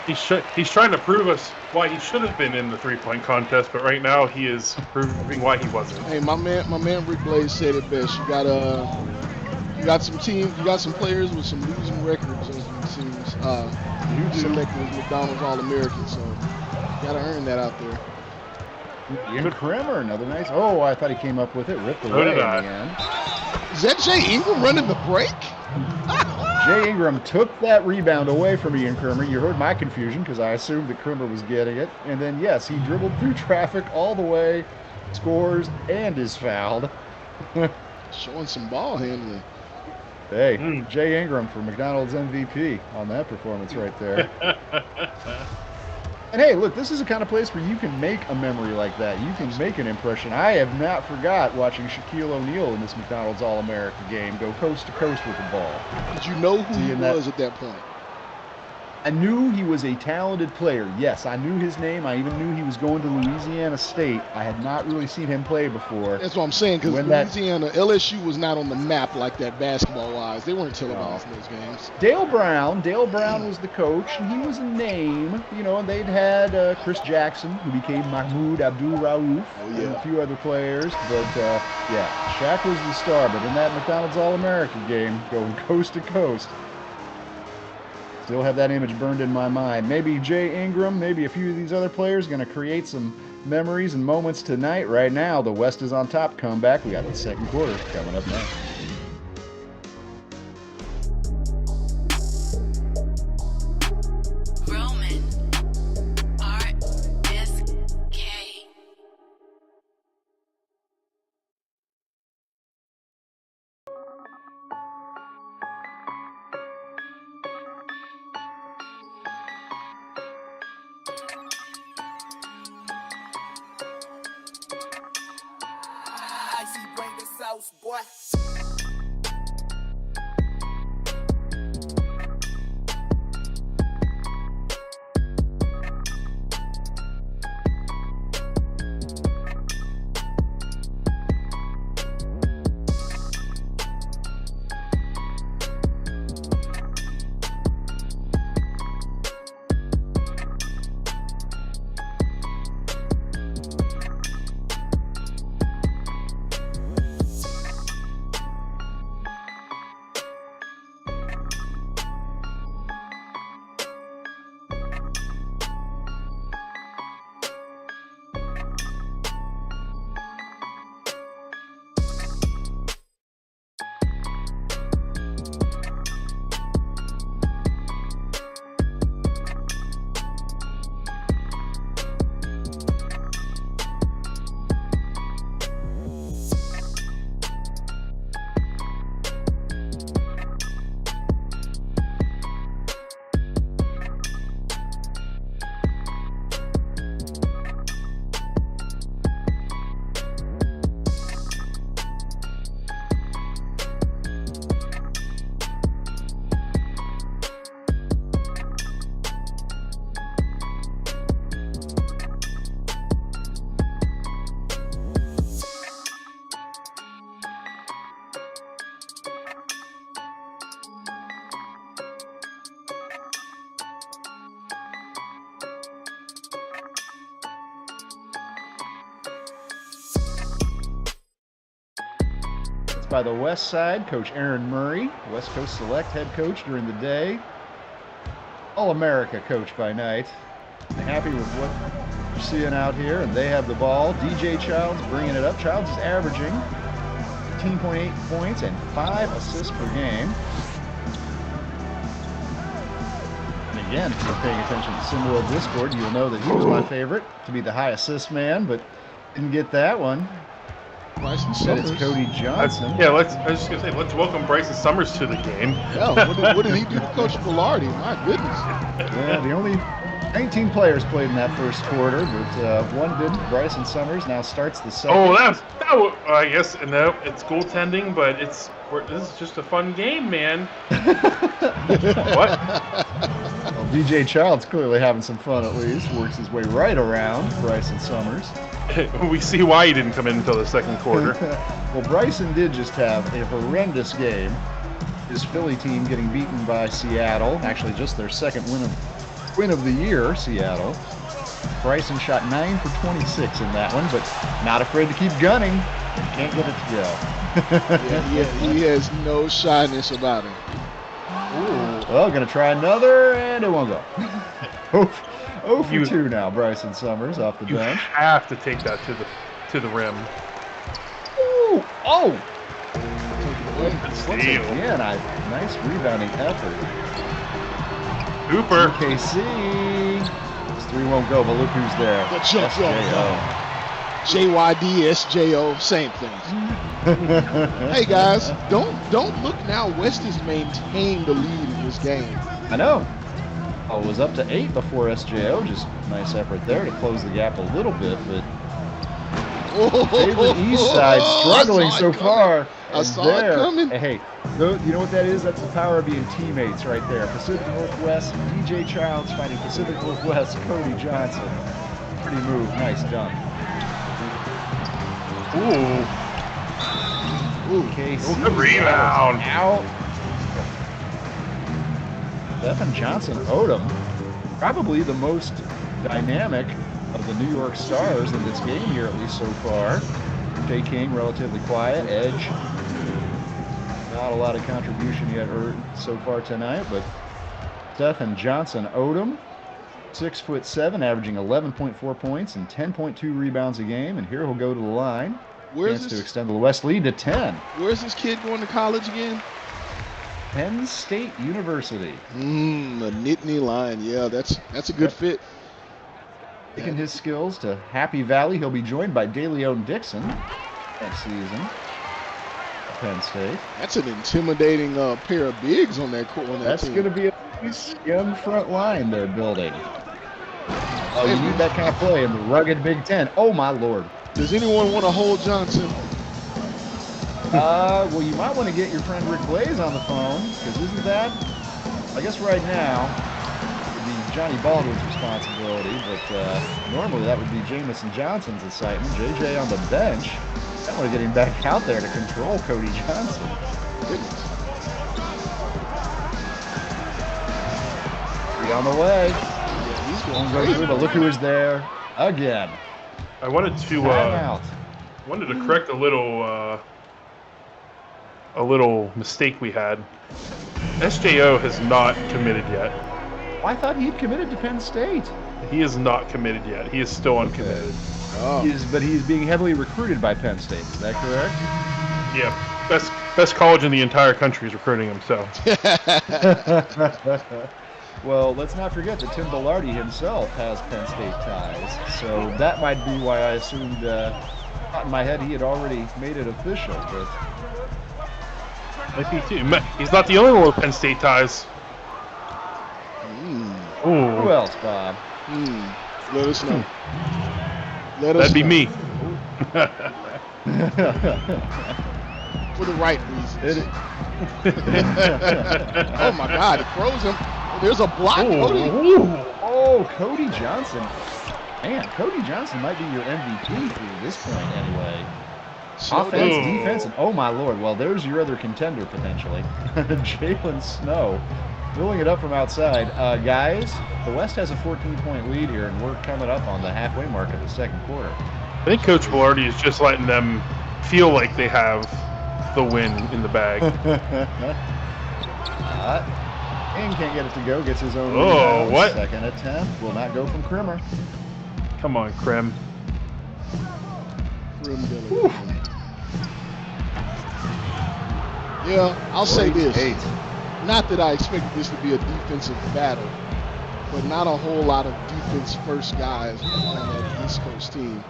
he? He's trying to prove us why he should have been in the 3-point contest, but right now he is proving why he wasn't. Hey, my man Rick Blaze said it best. You got some teams, you got some players with some losing records on some teams. Selected as McDonald's All-American, so you gotta earn that out there. Ian Krimmer, another nice. Oh, I thought he came up with it, ripped away in the end. Is that Jay Ingram running the break? Jay Ingram took that rebound away from Ian Kermer. You heard my confusion because I assumed that Kermer was getting it. And then, yes, he dribbled through traffic all the way, scores, and is fouled. Showing some ball handling. Hey, Jay Ingram for McDonald's MVP on that performance right there. And hey, look, this is the kind of place where you can make a memory like that. You can make an impression. I have not forgot watching Shaquille O'Neal in this McDonald's All-America game go coast to coast with the ball. Did you know who he was at that point? I knew he was a talented player. Yes, I knew his name. I even knew he was going to Louisiana State. I had not really seen him play before. That's what I'm saying, because Louisiana, LSU was not on the map like that basketball-wise. They weren't televising those games. Dale Brown was the coach, and he was a name, you know, and they'd had Chris Jackson, who became Mahmoud Abdul-Rauf, and a few other players. But, yeah, Shaq was the star. But in that McDonald's All-America game, going coast to coast, still have that image burned in my mind. Maybe Jay Ingram, maybe a few of these other players going to create some memories and moments tonight. Right now, the West is on top comeback. We got the second quarter coming up next. Boy. By the West side, Coach Aaron Murray, West Coast Select head coach during the day, All-America coach by night. Happy with what you're seeing out here, and they have the ball. DJ Childs bringing it up. Childs is averaging 15.8 points and 5 assists per game. And again, if you're paying attention to SimWorld Discord, you'll know that he was my favorite to be the high assist man, but didn't get that one. Bryson Said it's Summers. Cody Johnson. I was just going to say, let's welcome Bryson Summers to the game. Yeah, what did he do to Coach Velarde? My goodness. Yeah, the only 19 players played in that first quarter, but one didn't. Bryson Summers now starts the second. Oh, I guess, no, it's goaltending, but this is just a fun game, man. What? Well, DJ Childs clearly having some fun at least. Works his way right around Bryson Summers. We see why he didn't come in until the second quarter. Well, Bryson did just have a horrendous game. His Philly team getting beaten by Seattle. Actually, just their second win of the year, Seattle. Bryson shot 9 for 26 in that one, but not afraid to keep gunning. Can't get it to go. He has no shyness about him. Ooh. Well, gonna try another, and it won't go. 0 for 2 now, Bryson Summers off the bench. You have to take that to the rim. Ooh. Oh! Once steal. again, nice rebounding effort. Hooper. KC. This three won't go, but look who's there. The jump SJO. JYD, SJO, same thing. Hey guys, don't look now. West has maintained the lead in this game. I know. Oh, it was up to 8 before SJO. Just nice effort there to close the gap a little bit, but favorite East Side struggling so far. I saw it coming. Hey, you know what that is? That's the power of being teammates right there. Pacific Northwest, DJ Childs fighting Pacific Northwest, Cody Johnson. Pretty move. Nice dunk. Ooh, KC. Good rebound. Out. Stephen Johnson Odom, probably the most dynamic of the New York Stars in this game here, at least so far. Jay King, relatively quiet. Edge, not a lot of contribution yet so far tonight, but Stephen Johnson Odom, 6'7", averaging 11.4 points and 10.2 rebounds a game, and here he'll go to the line. Chance to extend the West lead to 10. Where's this kid going to college again? Penn State University. A Nittany Lion. Yeah, that's a good fit. Taking his skills to Happy Valley, he'll be joined by DeLeon Dixon next season at Penn State. That's an intimidating pair of bigs on that court. That's going to be a nice young front line they're building. Oh, you need that kind of play in the rugged Big Ten. Oh, my Lord. Does anyone want to hold Johnson? Well, you might want to get your friend Rick Blaze on the phone, because isn't that, I guess right now, would be Johnny Baldwin's responsibility, but normally that would be Jamison Johnson's assignment. JJ on the bench. I want to get him back out there to control Cody Johnson. Goodness. Three on the way. Yeah, he's going Crazy, crazy. but look who is there again. I wanted to correct a little mistake we had. SJO has not committed yet. I thought he'd committed to Penn State. He is not committed yet. He is still uncommitted. Oh. But he's being heavily recruited by Penn State. Is that correct? Yeah, best college in the entire country is recruiting him. So. Well, let's not forget that Tim Bellardi himself has Penn State ties, so that might be why I assumed, in my head, he had already made it official. But Might be too. He's not the only one with Penn State ties. Ooh. Who else, Bob? Let us know. That'd be me. For the right reasons. Oh my God, it froze him. There's a block. Oh, Cody Johnson. Man, Cody Johnson might be your MVP through this point anyway. Offense, defense, and oh my Lord. Well, there's your other contender potentially. Jalen Snow filling it up from outside. Guys, the West has a 14-point lead here, and we're coming up on the halfway mark of the second quarter. I think Coach Velarde is just letting them feel like they have the win in the bag. And can't get it to go. Gets his own rebound. What? Second attempt will not go from Krimmer. Come on, Krim. Yeah, I'll say this. 8. Not that I expected this to be a defensive battle, but not a whole lot of defense-first guys on that East Coast team.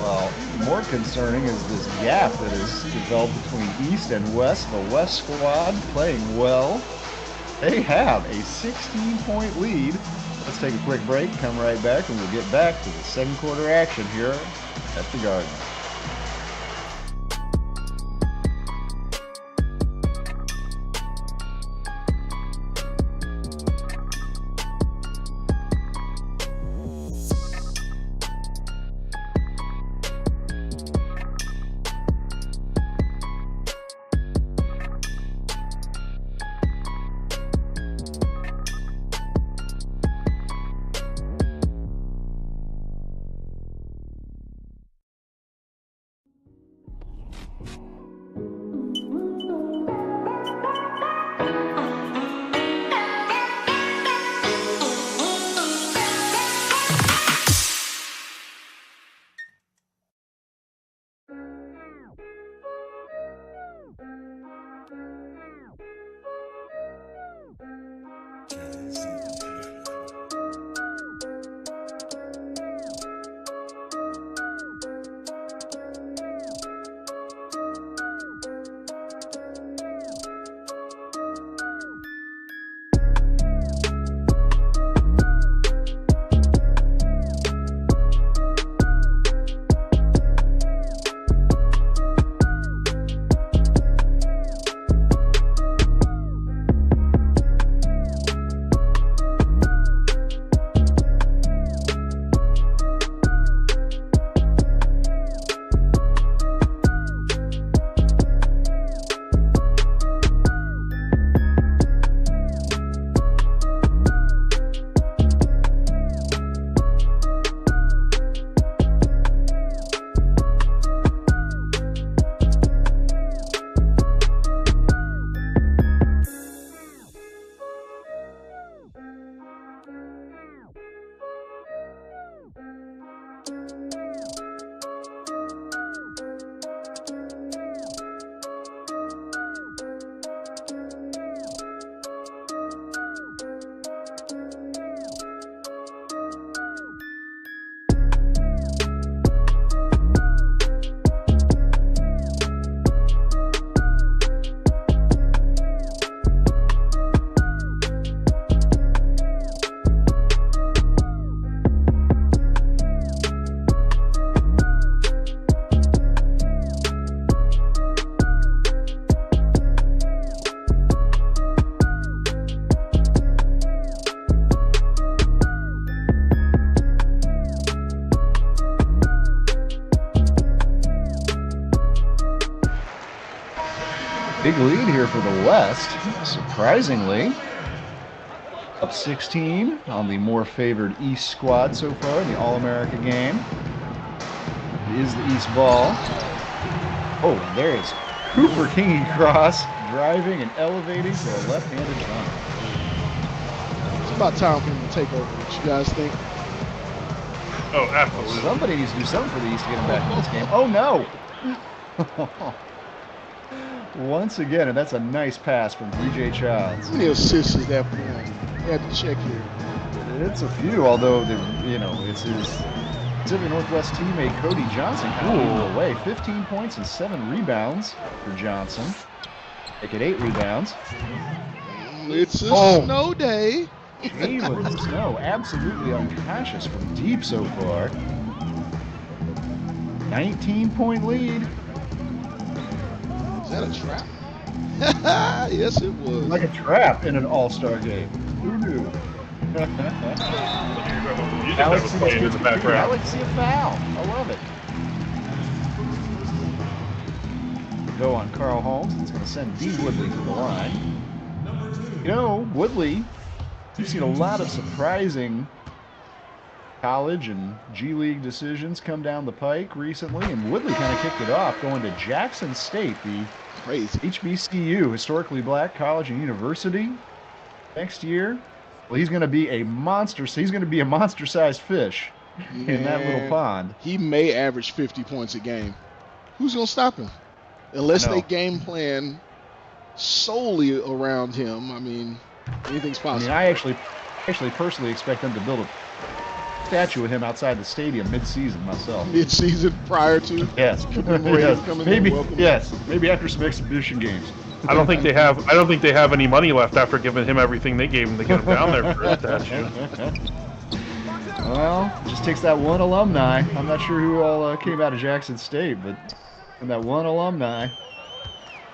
Well, more concerning is this gap that has developed between East and West. The West squad playing well. They have a 16-point lead. Let's take a quick break, come right back, and we'll get back to the second quarter action here at the Garden. Big lead here for the West, surprisingly. Up 16 on the more favored East squad so far in the All-America game. It is the East ball. Oh, there is Cooper Kingy Cross driving and elevating to a left-handed run. It's about time for him to take over. What you guys think? Oh, absolutely. Somebody needs to do something for the East to get him back in this game. Oh, no! Once again, and that's a nice pass from DJ Childs. How many assists is that for him? I had to check here. It's a few, although, it's his Pacific Northwest teammate Cody Johnson kind of leading the way. 15 points and 7 rebounds for Johnson. Make it 8 rebounds. It's a snow day. Jalen Snow, absolutely unconscious from deep so far. 19-point lead. Is that a trap? Yes, it was. Like a trap in an all-star game. Who knew? You just have us playing in the background. I like to see a foul. I love it. Go on Carl Holmes. It's going to send D. Woodley to the line. You know, Woodley, we've seen a lot of surprising college and G League decisions come down the pike recently, and Woodley kind of kicked it off, going to Jackson State, the Crazy HBCU, historically black college and university, next year. Well, he's going to be a monster. So he's going to be a monster-sized fish in that little pond. He may average 50 points a game. Who's going to stop him? Unless they game plan solely around him. I mean, anything's possible. I mean, I actually personally expect them to build a statue of him outside the stadium mid-season myself. Mid-season prior to? Yes. Maybe after some exhibition games. I don't think they have any money left after giving him everything they gave him to get him down there for a statue. Well, it just takes that one alumni. I'm not sure who all came out of Jackson State, but that one alumni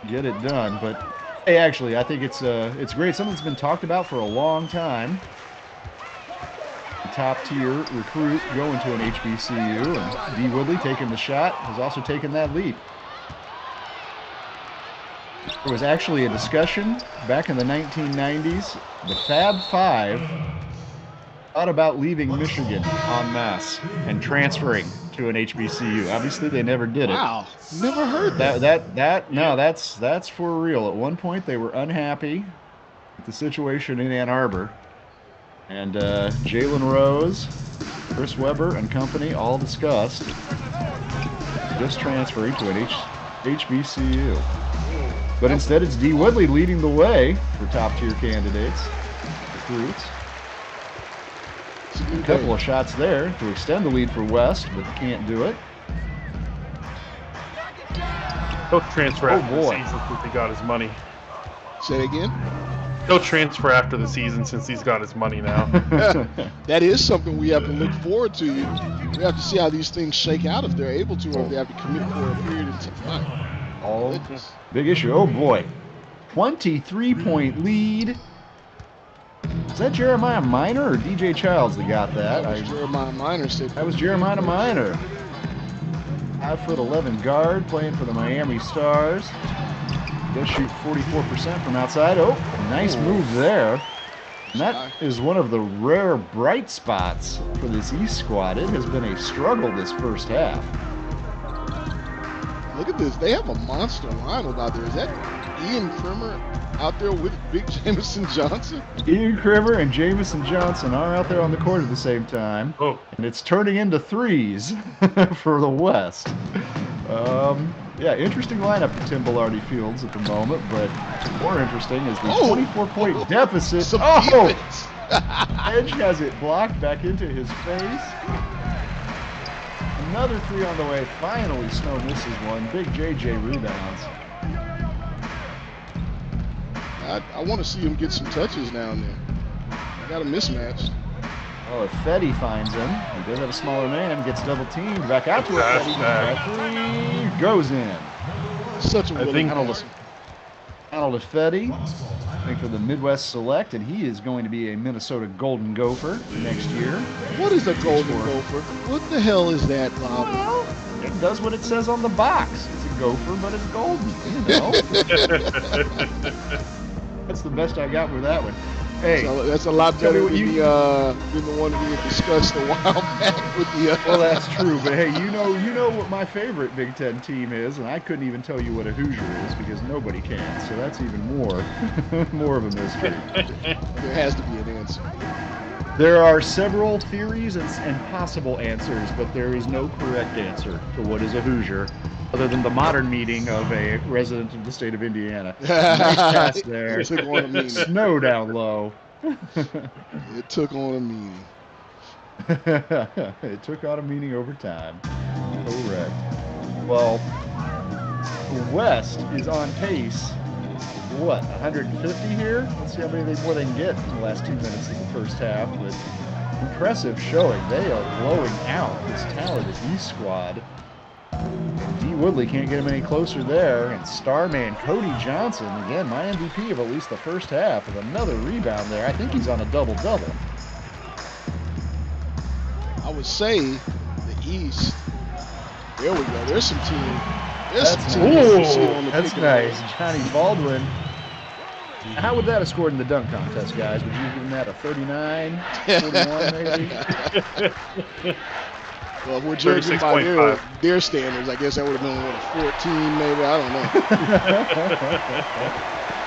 get it done. But hey, actually, I think it's great. Something that's been talked about for a long time. Top-tier recruit going to an HBCU, and D. Woodley taking the shot has also taken that leap. There was actually a discussion back in the 1990s. The Fab Five thought about leaving Michigan en masse and transferring to an HBCU. Obviously, they never did it. Wow, never heard that. No, that's for real. At one point, they were unhappy with the situation in Ann Arbor. And Jalen Rose, Chris Webber, and company all discussed just transferring to an HBCU. But instead, it's D. Woodley leading the way for top-tier candidates. recruits. It's a A good couple day. of shots there to extend the lead for West, but can't do it. He'll transfer Oh, after the boy. season since he got his money. Say it again. He'll transfer after the season since he's got his money now. That is something we have to look forward to. We have to see how these things shake out, if they're able to, or if they have to commit for a period of time. Oh, big issue. Oh, boy. 23-point lead. Is that Jeremiah Minor or DJ Childs that got that? That was Jeremiah Minor said. That was Jeremiah Minor. 5'11" guard playing for the Miami Stars. Does shoot 44% from outside. Oh, nice move there. And that is one of the rare bright spots for this East squad. It has been a struggle this first half. Look at this. They have a monster lineup out there. Is that Ian Krimmer out there with Big Jameson Johnson? Ian Krimmer and Jamison Johnson are out there on the court at the same time. Oh. And it's turning into threes for the West. Yeah, interesting lineup for Tim Bilardi Fields at the moment, but more interesting is the 24-point deficit. Some Oh! defense. Edge has it blocked back into his face. Another three on the way. Finally, Snow misses one. Big JJ rebounds. I want to see him get some touches down there. I got a mismatch. Oh, if Fetty finds him, he does have a smaller man, gets double teamed. Back out to it, Fetty. That three goes in. Such a willing Arnold passer. Fetty, I think for the Midwest Select, and he is going to be a Minnesota Golden Gopher next year. What is a golden gopher? What the hell is that, Bob? Well, it does what it says on the box. It's a gopher, but it's golden, you know. That's the best I got with that one. Hey, So that's a lot tell me better what than, you- than the one we had discussed a while back with the. well, that's true, but hey, you know what my favorite Big Ten team is, and I couldn't even tell you what a Hoosier is because nobody can, so that's even more of a mystery. There has to be an answer. There are several theories and possible answers, but there is no correct answer to what is a Hoosier, other than the modern meaning of a resident of the state of Indiana. Nice pass there. It took on a meaning. Snow down low. It took on a meaning. It took on a meaning over time. Correct. Well, West is on pace. What, 150 here? Let's see how many more they can get in the last 2 minutes of the first half. But impressive showing. They are blowing out this talented East squad. D. Woodley can't get him any closer there. And star man Cody Johnson, again, my MVP of at least the first half, with another rebound there. I think he's on a double-double. I would say the East. There we go. There's some team. There's That's some team. nice. you see on the That's pick and roll. nice. Johnny Baldwin. How would that have scored in the dunk contest, guys? Would you have given that a 39, 41 maybe? Well, if we're judging by 36.5. their standards, I guess that would have been what, a 14 maybe. I don't know.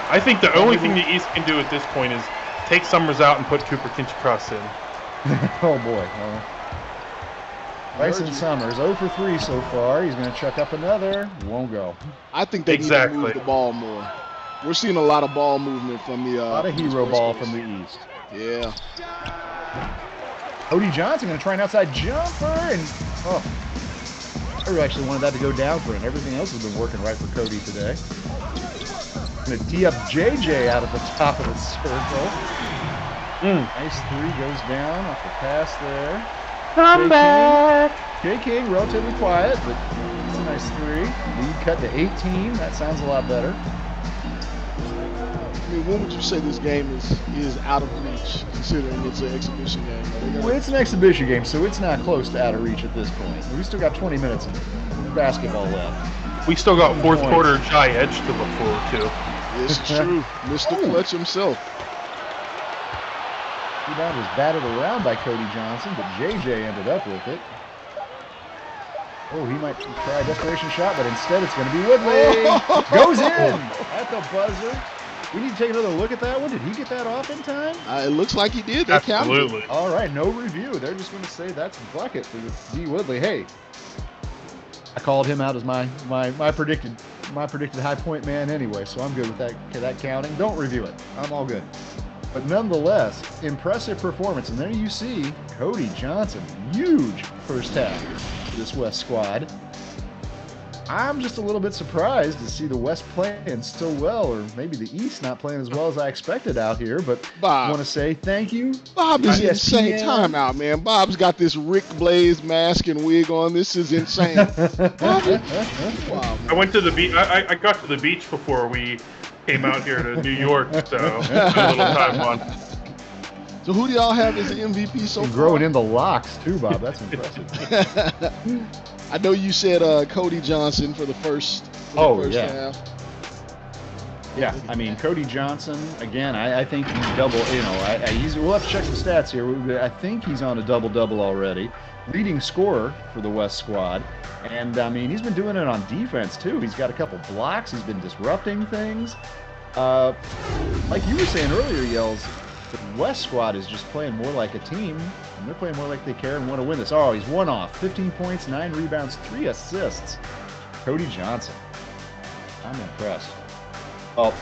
I think the only thing the East can do at this point is take Summers out and put Cooper Kinchcross in. Oh, boy. Well, Bryson Summers, 0 for 3 so far. He's going to chuck up another. Won't go. I think they need to Exactly. move the ball more. We're seeing a lot of ball movement from the. A lot of hero ball from the East. Yeah. Cody Johnson going to try an outside jumper. And, oh, I really actually wanted that to go down for him. Everything else has been working right for Cody today. Going to tee up JJ out at the top of the circle. Nice three goes down off the pass there. Come back. Jay King, relatively quiet, but it's a nice three. Lead cut to 18. That sounds a lot better. I mean, when would you say this game is out of reach, considering it's an exhibition game? Well, it's an exhibition game, so it's not close to out of reach at this point. We still got 20 minutes of basketball left. We still got fourth quarter Jai Edge to look forward to. This is true. Mr. Clutch himself. Rebound was batted around by Cody Johnson, but JJ ended up with it. Oh, he might try a desperation shot, but instead it's going to be Woodley. Goes in at the buzzer. We need to take another look at that one. Did he get that off in time? It looks like he did. They counted it. Absolutely. All right, no review. They're just going to say that's a bucket for D. Woodley. Hey, I called him out as my predicted high point man anyway, so I'm good with that counting. Don't review it. I'm all good. But nonetheless, impressive performance. And there you see Cody Johnson, huge first half for this West squad. I'm just a little bit surprised to see the West playing so well, or maybe the East not playing as well as I expected out here. But I want to say thank you. Bob is ESPN. insane. Time out, man. Bob's got this Rick Blaze mask and wig on. This is insane. Bobby? Wow, I went to the beach. I got to the beach before we came out here to New York, so got a little time on. So who do y'all have as the MVP so far? Growing in the locks too, Bob. That's impressive. I know you said Cody Johnson for the first half. Yeah, I mean, Cody Johnson, again, I think he's double, we'll have to check the stats here. I think he's on a double-double already. Leading scorer for the West squad. And, I mean, he's been doing it on defense, too. He's got a couple blocks. He's been disrupting things. Like you were saying earlier, Yells, the West squad is just playing more like a team, and they're playing more like they care and want to win this. Oh, he's one off. 15 points, 9 rebounds, 3 assists. Cody Johnson. I'm impressed. Well,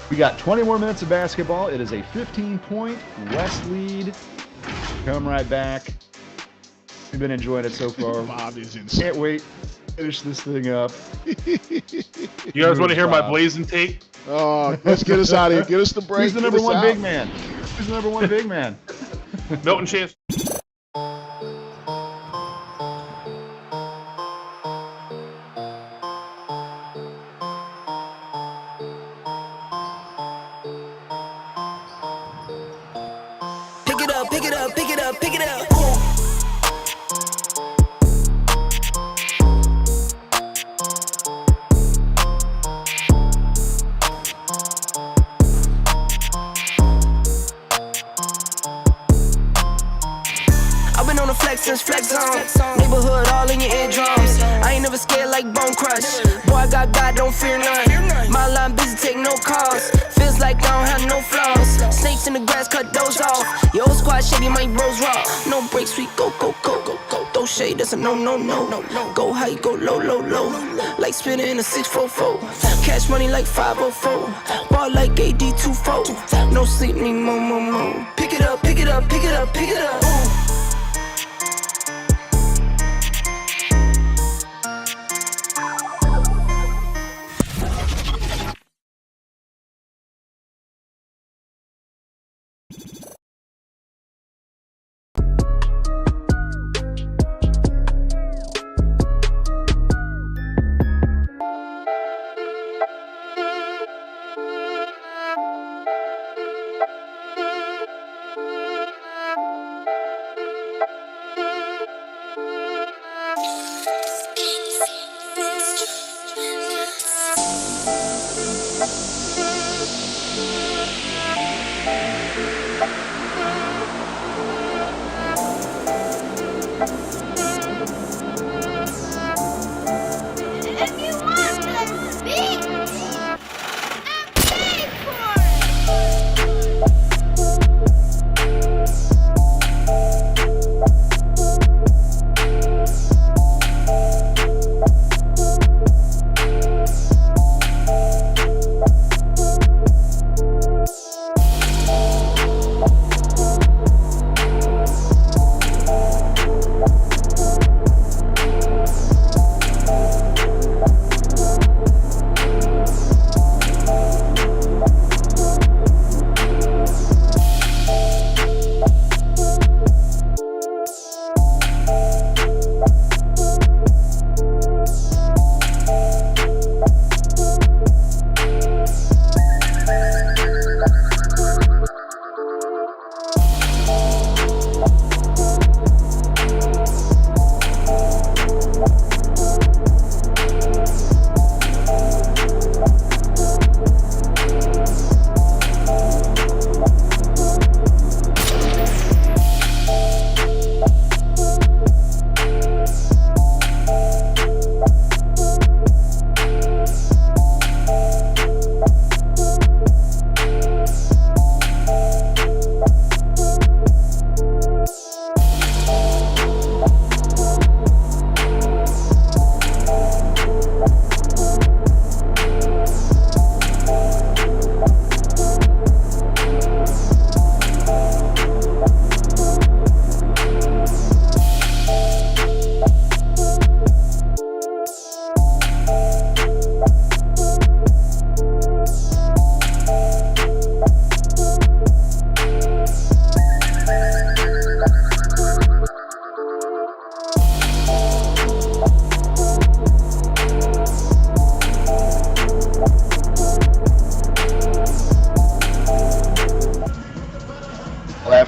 we got 20 more minutes of basketball. It is a 15-point West lead. Come right back. We've been enjoying it so far. Bob is insane. Can't wait to finish this thing up. You guys want to hear my blazing take? Oh, let's get us out of here. Get us the break. Who's the number one big man? Who's the number one big man? Milton Chance. Pick it up, pick it up, pick it up, pick it up. I've been on the flex since flex zone. Neighborhood all in your eardrums. I ain't never scared like Bone Crush. Boy, I got God, don't fear none. My line busy, take no calls. Feels like I don't have no flaws. Snakes in the grass, cut those off. Your old squad shady, my bros raw. No breaks, we go, go, go, go, go. Throw shade, that's a no, no, no, no, no. Go high, go low, low, low. Like spinning in a 644. Cash money like 504. Ball like AD24. No sleep, need more, more, more. Pick it up, pick it up, pick it up, pick it up.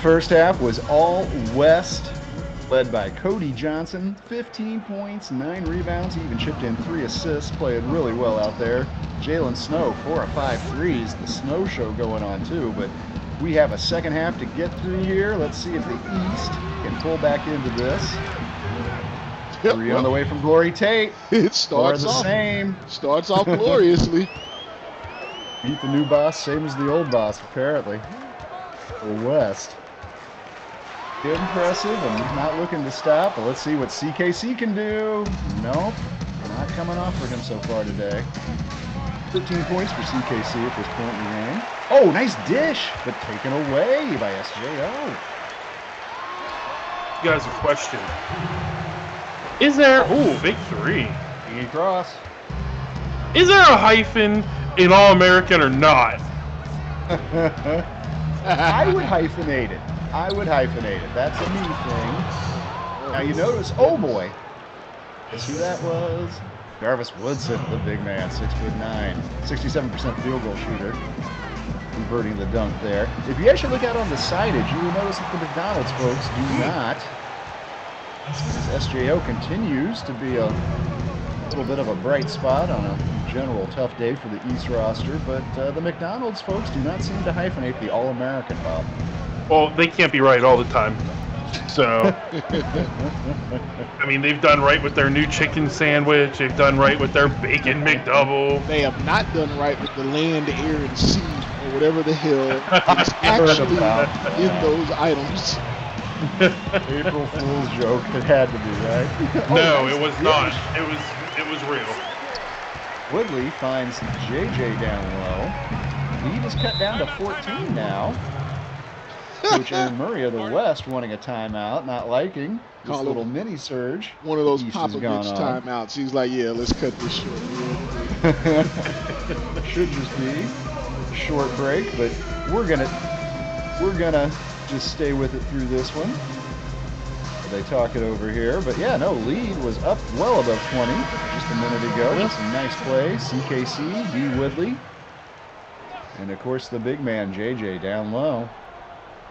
first half was all West, led by Cody Johnson, 15 points, 9 rebounds. He even chipped in 3 assists, played really well out there. Jalen Snow, 4 of 5 threes. The Snow show going on too, but we have a second half to get through here. Let's see if the East can pull back into this. 3 on the way from Glory Tate. It starts off same. Starts off gloriously. Beat the new boss, same as the old boss, apparently. For West. Impressive and not looking to stop, but let's see what CKC can do. Nope, not coming off for him so far today. 13 points for CKC at this point in the game. Oh, nice dish, but taken away by SJO. You guys, a question. Is there, ooh, big 3. King Cross. Is there a hyphen in All-American or not? I would hyphenate it. That's a me thing. Now you notice, oh boy. Guess who that was? Jarvis Woodson, the big man, 6'9", 67% field goal shooter. Converting the dunk there. If you actually look out on the sightage, you will notice that the McDonald's folks do not. SJO continues to be a little bit of a bright spot on a general tough day for the East roster, but the McDonald's folks do not seem to hyphenate the All-American, Bob. Well, they can't be right all the time. So, I mean, they've done right with their new chicken sandwich. They've done right with their bacon McDouble. They have not done right with the land, air, and sea, or whatever the hell is actually in those items. April Fool's joke. It had to be, right? No, it was not. It was real. Woodley finds JJ down low. Lead is cut down to 14 now. Coach Aaron Murray of the West wanting a timeout, not liking this little mini surge. One of those Popovich timeouts. He's like, yeah, let's cut this short. Should just be a short break, but we're gonna just stay with it through this one. They talk it over here, but yeah, no, lead was up well above 20 just a minute ago. That's a nice play. CKC, D. Woodley, and of course the big man JJ down low,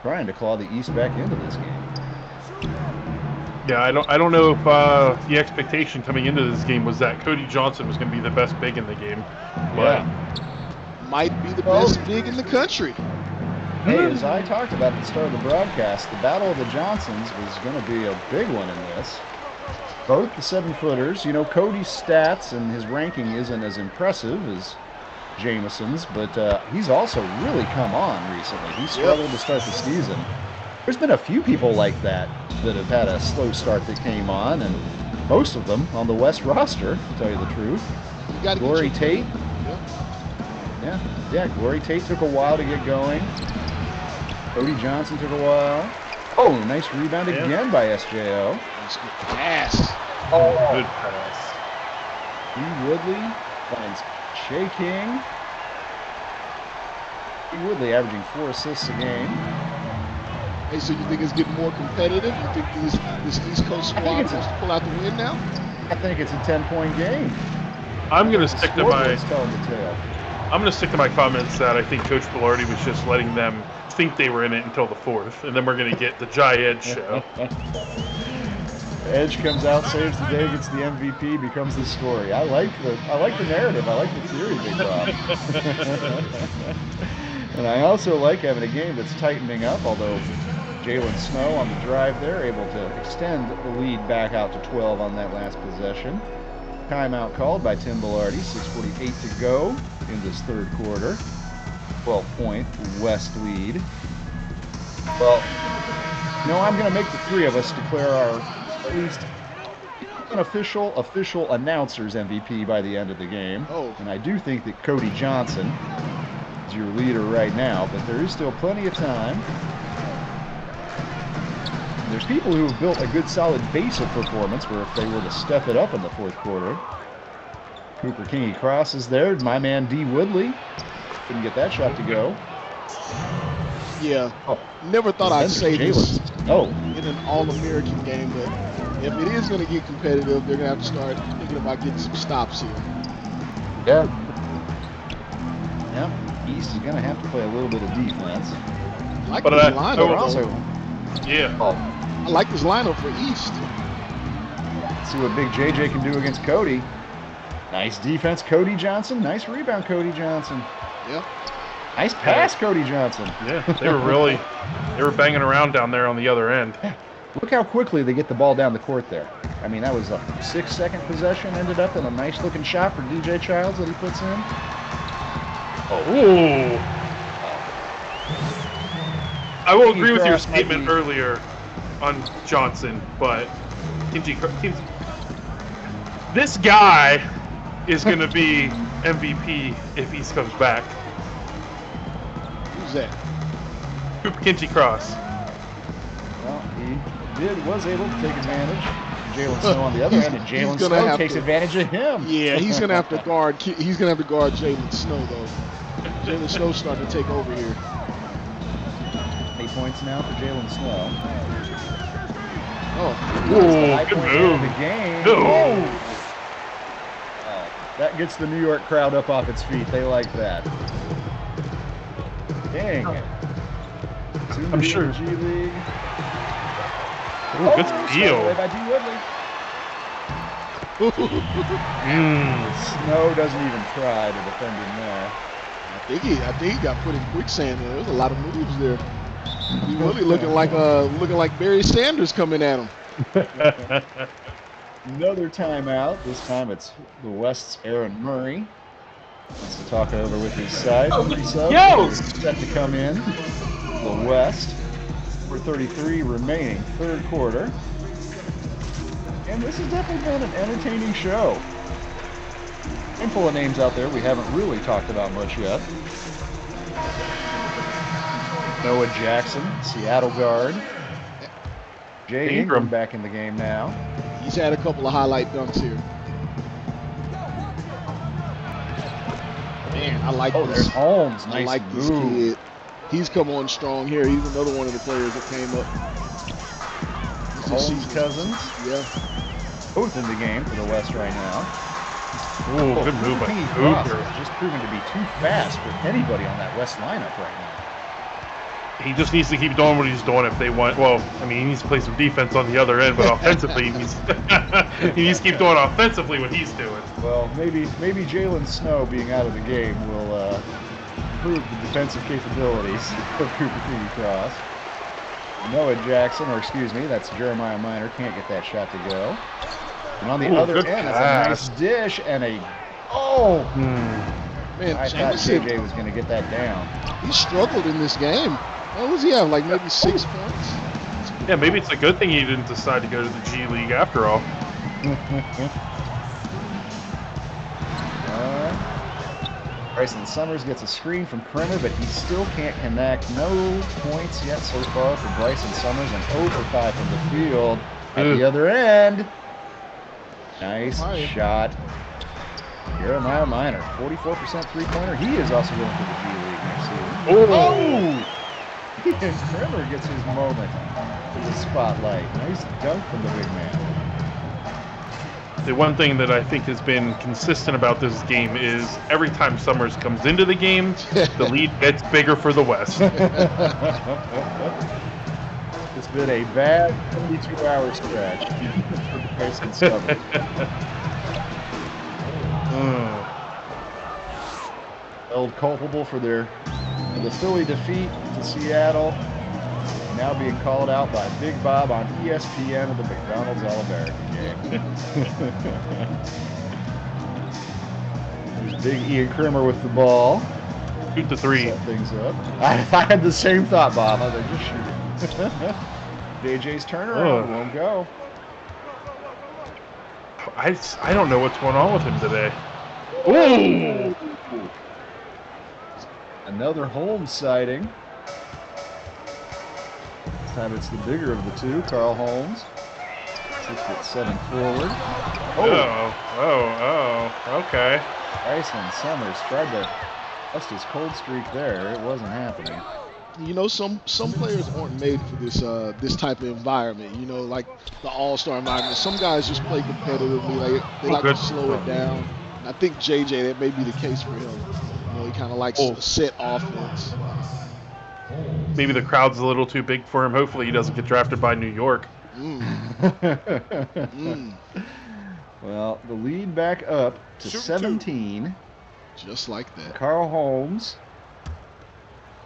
trying to claw the East back into this game. Yeah, I don't know if the expectation coming into this game was that Cody Johnson was going to be the best big in the game, but might be the best big in the country. Hey, as I talked about at the start of the broadcast, the Battle of the Johnsons was going to be a big one in this. Both the 7-footers, you know, Cody's stats and his ranking isn't as impressive as Jameson's, but he's also really come on recently. He struggled to start the season. There's been a few people like that have had a slow start that came on, and most of them on the West roster, to tell you the truth. Glory Tate. Yeah, Glory Tate took a while to get going. Cody Johnson took a while. Oh, nice rebound again by SJO. Nice good pass. Oh, good pass. E. Woodley finds Shea King. E. Woodley averaging 4 assists a game. Hey, so you think it's getting more competitive? You think this East Coast squad wants to pull out the win now? I think it's a 10-point game. I'm going to stick to my telling the tale. I'm going to stick to my comments that I think Coach Velarde was just letting them think they were in it until the 4th, and then we're going to get the Jai Edge show. Edge comes out, saves the day, gets the MVP, becomes the story. I like the narrative. I like the theory they brought. And I also like having a game that's tightening up, although Jalen Snow on the drive there, able to extend the lead back out to 12 on that last possession. Timeout called by Tim Velarde, 6:48 to go in this third quarter. 12-point West lead. Well, you know, I'm going to make the 3 of us declare our, at least, official announcer's MVP by the end of the game. Oh. And I do think that Cody Johnson is your leader right now, but there is still plenty of time. And there's people who have built a good, solid base of performance where if they were to step it up in the fourth quarter. Cooper Kingy Cross is there. My man D. Woodley couldn't get that shot to go. Yeah. Never thought I'd say this in an All-American game, but if it is going to get competitive, they're going to have to start thinking about getting some stops here. Yeah. East is going to have to play a little bit of defense. like But this I lineup, would though. Also, Yeah. I like this lineup for East. see what Big JJ can do against Cody. Nice defense, Cody Johnson. Nice rebound, Cody Johnson. Yeah. Nice pass, Cody Johnson. Yeah, they were banging around down there on the other end. Look how quickly they get the ball down the court there. I mean, that was a 6-second possession. Ended up in a nice-looking shot for DJ Childs that he puts in. Oh. I will agree with your Cross might statement be- earlier on Johnson, but this guy is going to be MVP if East comes back. Who's that? Kinchy Cross. Well, he was able to take advantage. Jalen Snow on the other end, and Jalen gonna Snow have takes to- advantage of him. Yeah, he's gonna have to guard. He's gonna have to guard Jalen Snow though. Jalen Snow's starting to take over here. 8 points now for Jalen Snow. Oh, High Good point move. of the game. No. Whoa. That gets the New York crowd up off its feet. They like that. Dang. Soon to I'm be sure. in the G League. Ooh, good steal. Away by D. Woodley. Snow doesn't even try to defend him there. I think he got put in quicksand there. There's a lot of moves there. He really looking like Barry Sanders coming at him. Another timeout. This time it's the West's Aaron Murray. Wants to talk over with his side. Yo! Set to come in. The West. 4:33 remaining, third quarter. And this has definitely been an entertaining show. Handful of names out there we haven't really talked about much yet. Noah Jackson, Seattle guard. Jay Ingram back in the game now. He's had a couple of highlight dunks here. Man, I like Oh, this. there's Holmes. I Nice like this move. kid. He's come on strong here. He's another one of the players that came up. Holmes Cousins, Yeah. both in the game for the West right now. Ooh, good move by Kinchy Cross Cooper. has just proven to be too fast for anybody on that West lineup right now. He just needs to keep doing what he's doing if they want. Well, I mean, he needs to play some defense on the other end, but offensively, he needs to keep doing offensively what he's doing. Well, maybe Jalen Snow being out of the game will improve the defensive capabilities of Cooper Kinchy Cross. Noah Jackson, or excuse me, that's Jeremiah Minor, can't get that shot to go. And on the other good end, pass. that's a nice dish and a Man, I thought Jameson, JJ was going to get that down. he struggled in this game. What does he have? Like maybe 6 points? Yeah, maybe it's a good thing he didn't decide to go to the G League after all. Bryson Summers gets a screen from Krimmer, but he still can't connect. No points yet so far for Bryson Summers, and 0 for 5 from the field. At the other end, nice shot. Jeremiah Minor, 44% three-pointer. He is also going to the G League next season. Oh! And Krimmer gets his moment in the spotlight. Nice dunk from the big man. The one thing that I think has been consistent about this game is every time Summers comes into the game, the lead gets bigger for the West. It's been a bad 72-hour stretch for Bryson Summers. Held culpable for the Philly defeat to Seattle. Now being called out by Big Bob on ESPN of the McDonald's All-American game. There's Big Ian Krimmer with the ball. Shoot the three. Set things up. I had the same thought, Bob. I was like, just shoot it. JJ's turnaround won't go. I don't know what's going on with him today. Ooh! Another Holmes sighting. This time it's the bigger of the two, Carl Holmes. 6'7" forward. Okay. Bryson Summers tried to bust his cold streak there. It wasn't happening. You know, some players aren't made for this type of environment. You know, like the all-star environment. Some guys just play competitively. Like they like to slow it down. And I think JJ, that may be the case for him. You know, he kind of likes a set offense. maybe the crowd's a little too big for him. Hopefully he doesn't get drafted by New York. Well, the lead back up to 17. Just like that. Carl Holmes,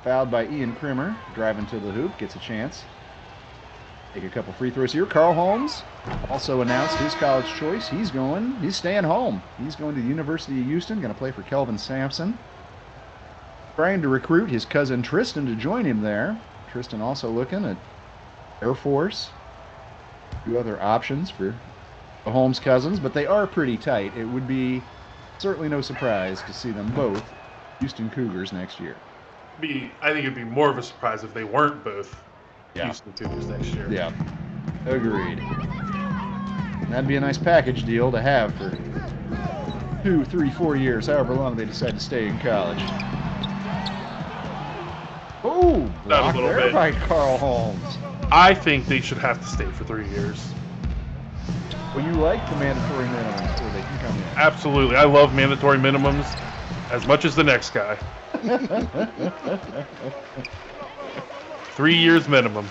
fouled by Ian Krimmer, driving to the hoop, gets a chance. Take a couple free throws here. Carl Holmes also announced his college choice. He's staying home. He's going to the University of Houston, going to play for Kelvin Sampson. Trying to recruit his cousin Tristan to join him there. Tristan also looking at Air Force. A few other options for the Holmes cousins, but they are pretty tight. It would be certainly no surprise to see them both Houston Cougars next year. I think it'd be more of a surprise if they weren't both Houston Cougars next year. Yeah, agreed. That'd be a nice package deal to have for 2, 3, 4 years, however long they decide to stay in college. Oh, blocked there by Carl Holmes. I think they should have to stay for 3 years. Well, you like the mandatory minimums where they can come in. Absolutely. I love mandatory minimums as much as the next guy. 3 years minimum.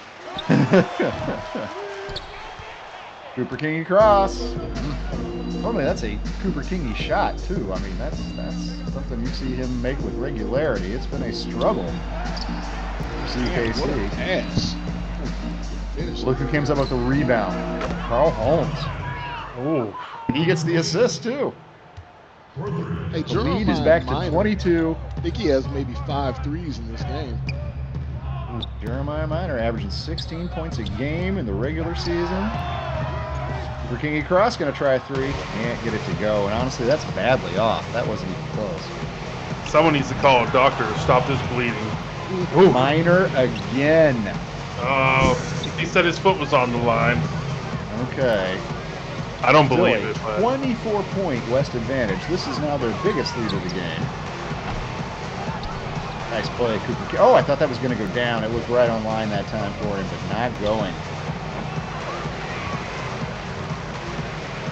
Cooper Kingy cross. Normally that's a Cooper Kingy shot too. I mean, that's something you see him make with regularity. It's been a struggle for CKC. What a pass. Look who comes up with the rebound. Carl Holmes. Oh, he gets the assist too. Hey, the lead is back to 22. I think he has maybe 5 threes in this game. Jeremiah Minor averaging 16 points a game in the regular season. For Kingy Cross going to try a 3. Can't get it to go. And honestly, that's badly off. That wasn't even close. Someone needs to call a doctor to stop this bleeding. Ooh. Minor again. Oh, he said his foot was on the line. Okay. I don't believe it. 24-point West advantage. This is now their biggest lead of the game. Nice play, Cooper. Oh, I thought that was going to go down. It was right on line that time for him, but not going.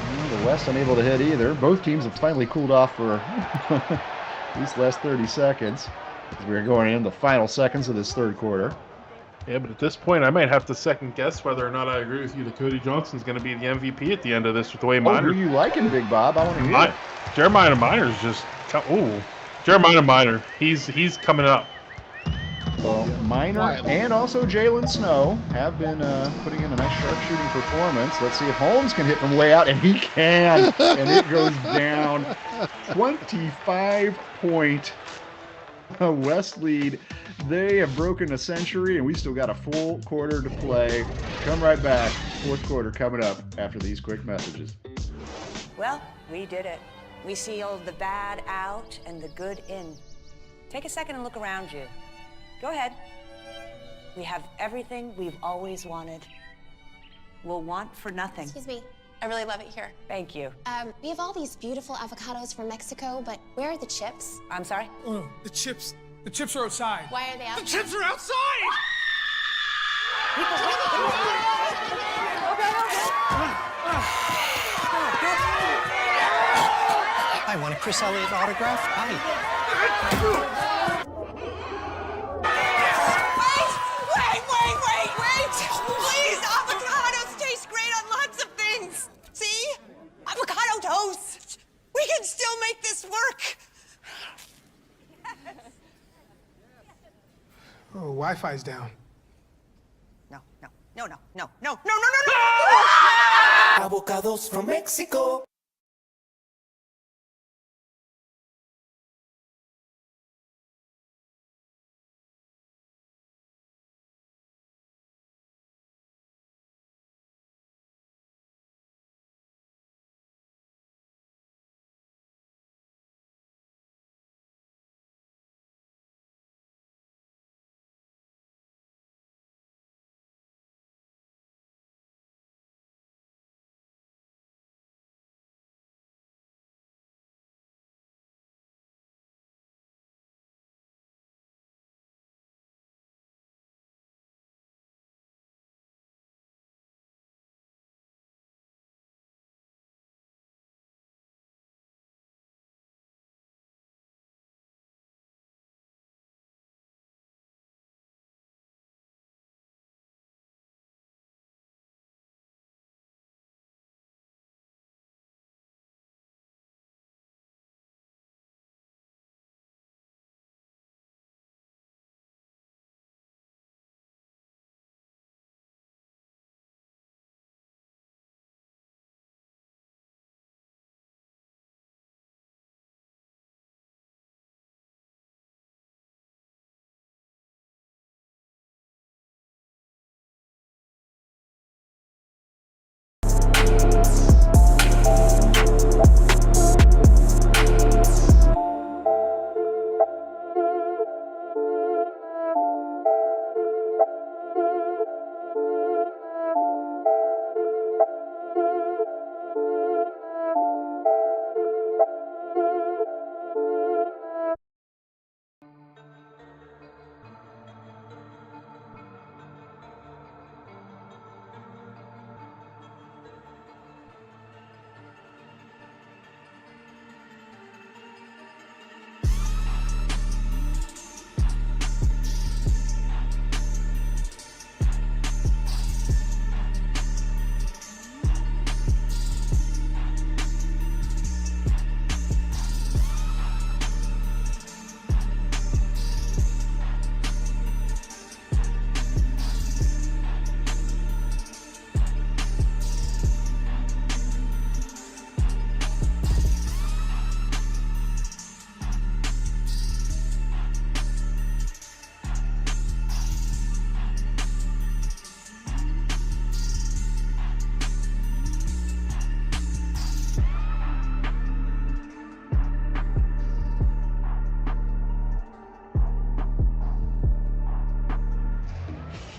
Well, the West unable to hit either. Both teams have finally cooled off for these last 30 seconds as we're going into the final seconds of this third quarter. Yeah, but at this point, I might have to second guess whether or not I agree with you that Cody Johnson's going to be the MVP at the end of this with the way Minor. Who are you liking, Big Bob? I want to hear it. Jeremiah Minor's just. Ooh. Jeremiah Minor. He's coming up. Well, Minor and also Jalen Snow have been putting in a nice sharpshooting performance. Let's see if Holmes can hit from way out, and he can. And it goes down. 25-point West lead. They have broken a century, and we still got a full quarter to play. Come right back. Fourth quarter coming up after these quick messages. Well, we did it. We sealed the bad out and the good in. Take a second and look around you. Go ahead. We have everything we've always wanted. We'll want for nothing. Excuse me. I really love it here. Thank you. We have all these beautiful avocados from Mexico, but where are the chips? I'm sorry? Oh, the chips. The chips are outside. Why are they outside? The chips are outside! I want a Chris Elliott autograph. Hi. Wait! Please, avocados taste great on lots of things. See? Avocado toast. We can still make this work. Oh, Wi-Fi's down. No. Avocados from Mexico.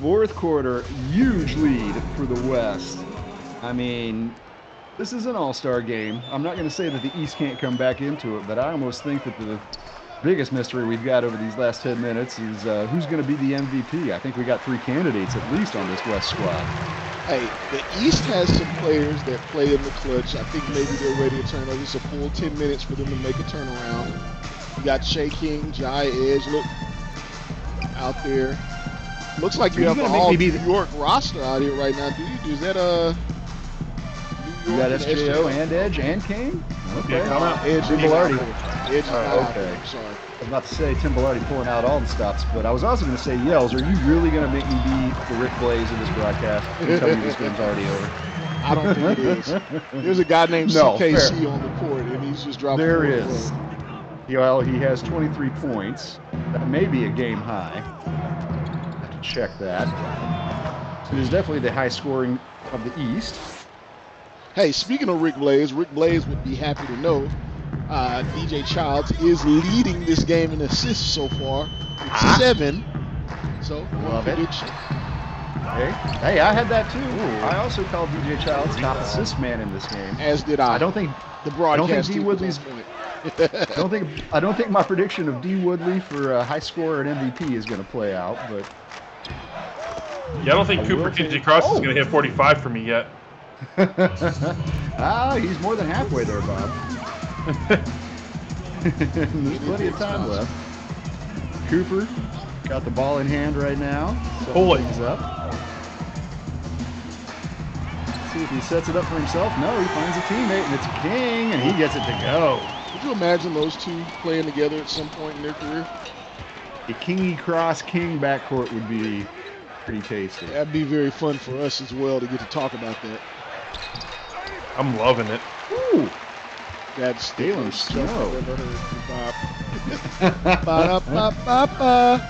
Fourth quarter, huge lead for the West. I mean, this is an all-star game. I'm not going to say that the East can't come back into it, but I almost think that the biggest mystery we've got over these last 10 minutes is who's going to be the MVP. I think we got 3 candidates at least on this West squad. Hey, the East has some players that play in the clutch. I think maybe they're ready to turn over. It's a full 10 minutes for them to make a turnaround. You got Shea King, Jai Edge, look out there. Looks like you have an all New York roster out here right now, do you? Is that New You York got SJO and Edge and King? Okay. Yeah, come out. Edge Tim and Bilardi. Edge is not out Okay. there, I'm sorry. I was about to say Tim Bilardi pulling out all the stops, but I was also going to say, Yells, are you really going to make me be the Rick Blaze of this broadcast and tell me this game's already over? I don't think it is. There's a guy named CKC fair. on the court, and he's just dropping. There is. Well, he has 23 points. That may be a game high. Have to check that. So he's definitely the high scoring of the East. Hey, speaking of Rick Blaze would be happy to know DJ Childs is leading this game in assists so far. It's 7. So, Love it. prediction. Hey, I had that too. Ooh. I also called DJ Childs top assist man in this game. As did I. I don't think D Woodley's. I don't think my prediction of D Woodley for a high scorer and MVP is going to play out, but Yeah, I don't think Cooper Kinsey Cross is going to hit 45 for me yet. He's more than halfway there, Bob. There's plenty of time left. Cooper got the ball in hand right now. Pull it. Things up. See if he sets it up for himself. No, he finds a teammate, and it's King, and he gets it to go. Could you imagine those two playing together at some point in their career? The Kingy Cross King backcourt would be pretty tasty. That'd be very fun for us as well to get to talk about that. I'm loving it. Ooh. That's Jalen stuff I've Snow. ever heard. Ba-da-ba-ba-ba.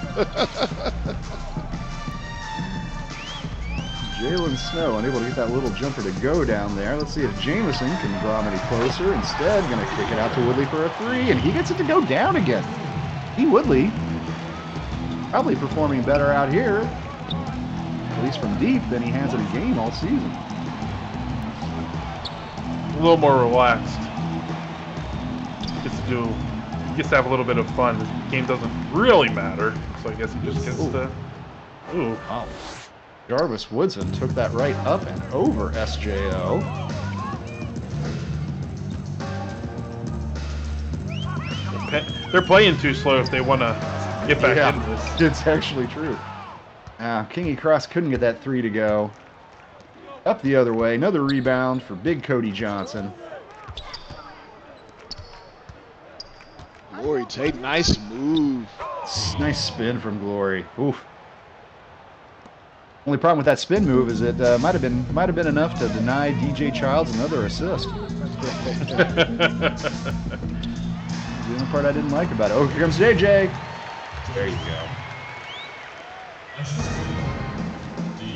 Jalen Snow unable to get that little jumper to go down there. Let's see if Jameson can draw him any closer. Instead, going to kick it out to Woodley for a 3, and he gets it to go down again. D. Woodley probably performing better out here, at least from deep, than he has in a game all season. A little more relaxed. Gets to have a little bit of fun. The game doesn't really matter, so I guess he just gets to. Ooh. Wow. Jarvis Woodson took that right up and over SJO. They're playing too slow if they want to get back into this. It's actually true. Kingy Cross couldn't get that 3 to go. Up the other way. Another rebound for big Cody Johnson. Glory Tate, nice move. Nice spin from Glory. Oof. Only problem with that spin move is it might have been enough to deny DJ Childs another assist. The only part I didn't like about it. Oh, here comes JJ. There you go.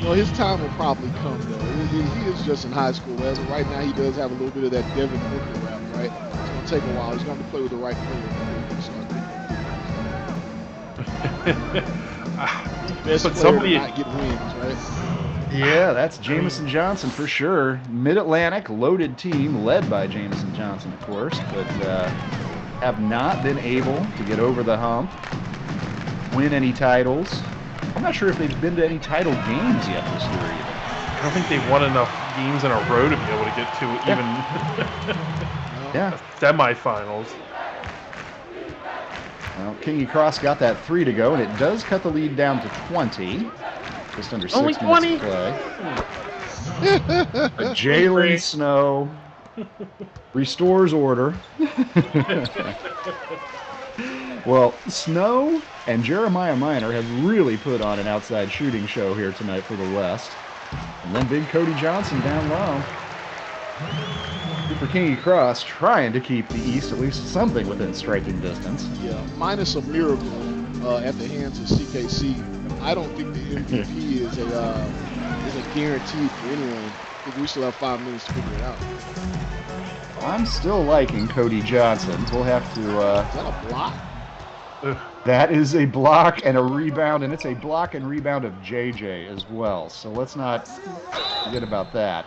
Well, his time will probably come, though. He is just in high school. As of right now, he does have a little bit of that Devin Booker rap, right? It's going to take a while. He's going to play with the right player. Best But player somebody to not get wins, right? Yeah, that's Jameson Johnson for sure. Mid-Atlantic loaded team led by Jameson Johnson, of course, but have not been able to get over the hump, win any titles. I'm not sure if they've been to any title games yet this year even. I don't think they've won enough games in a row to be able to get to even semifinals. Well, Kingy Cross got that 3 to go, and it does cut the lead down to 20. Just under 6 Only minutes 20? to play. Jalen Snow restores order. Well, Snow and Jeremiah Minor have really put on an outside shooting show here tonight for the West. And then big Cody Johnson down low. For Kingy Cross, trying to keep the East at least something within striking distance. Yeah, minus a miracle at the hands of CKC. I don't think the MVP is a guarantee for anyone. I think we still have 5 minutes to figure it out. I'm still liking Cody Johnson. We'll have to. Is that a block? That is a block and a rebound, and it's a block and rebound of JJ as well. So let's not forget about that.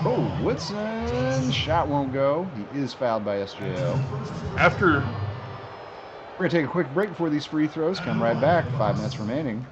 Oh, Woodson. Shot won't go. He is fouled by SJO. After... We're going to take a quick break before these free throws. Come right back. 5 minutes remaining.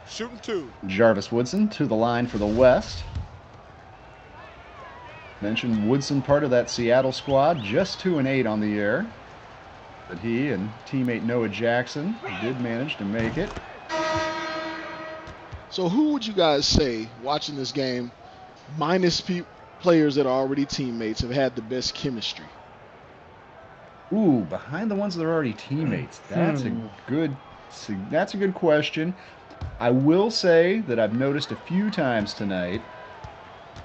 Shooting 2. Jarvis Woodson to the line for the West. Mentioned Woodson part of that Seattle squad, just 2-8 on the year. But he and teammate Noah Jackson did manage to make it. So who would you guys say, watching this game, minus players that are already teammates, have had the best chemistry? Ooh, behind the ones that are already teammates. That's a good question. I will say that I've noticed a few times tonight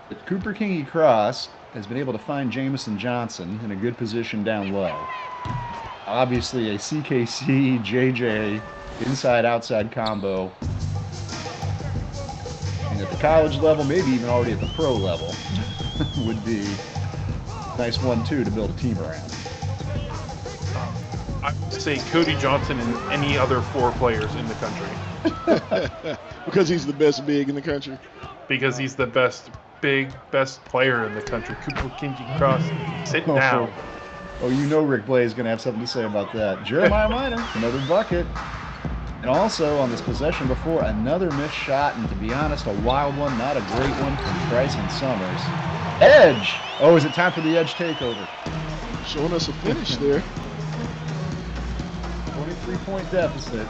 that Cooper Kingy Cross has been able to find Jamison Johnson in a good position down low. Obviously a CKC, JJ, inside-outside combo. And at the college level, maybe even already at the pro level, would be a nice 1-2 to build a team around. I would say Cody Johnson and any other 4 players in the country. Because he's the best big in the country? Because he's the best player in the country. Cooper Kingy Cross, sit down. Oh, you know Rick Blaze is going to have something to say about that. Jeremiah Minor, another bucket. And also on this possession before, another missed shot, and to be honest, a wild one, not a great one from Bryson Summers. Edge! Oh, is it time for the Edge takeover? Showing us a finish there. 23-point deficit.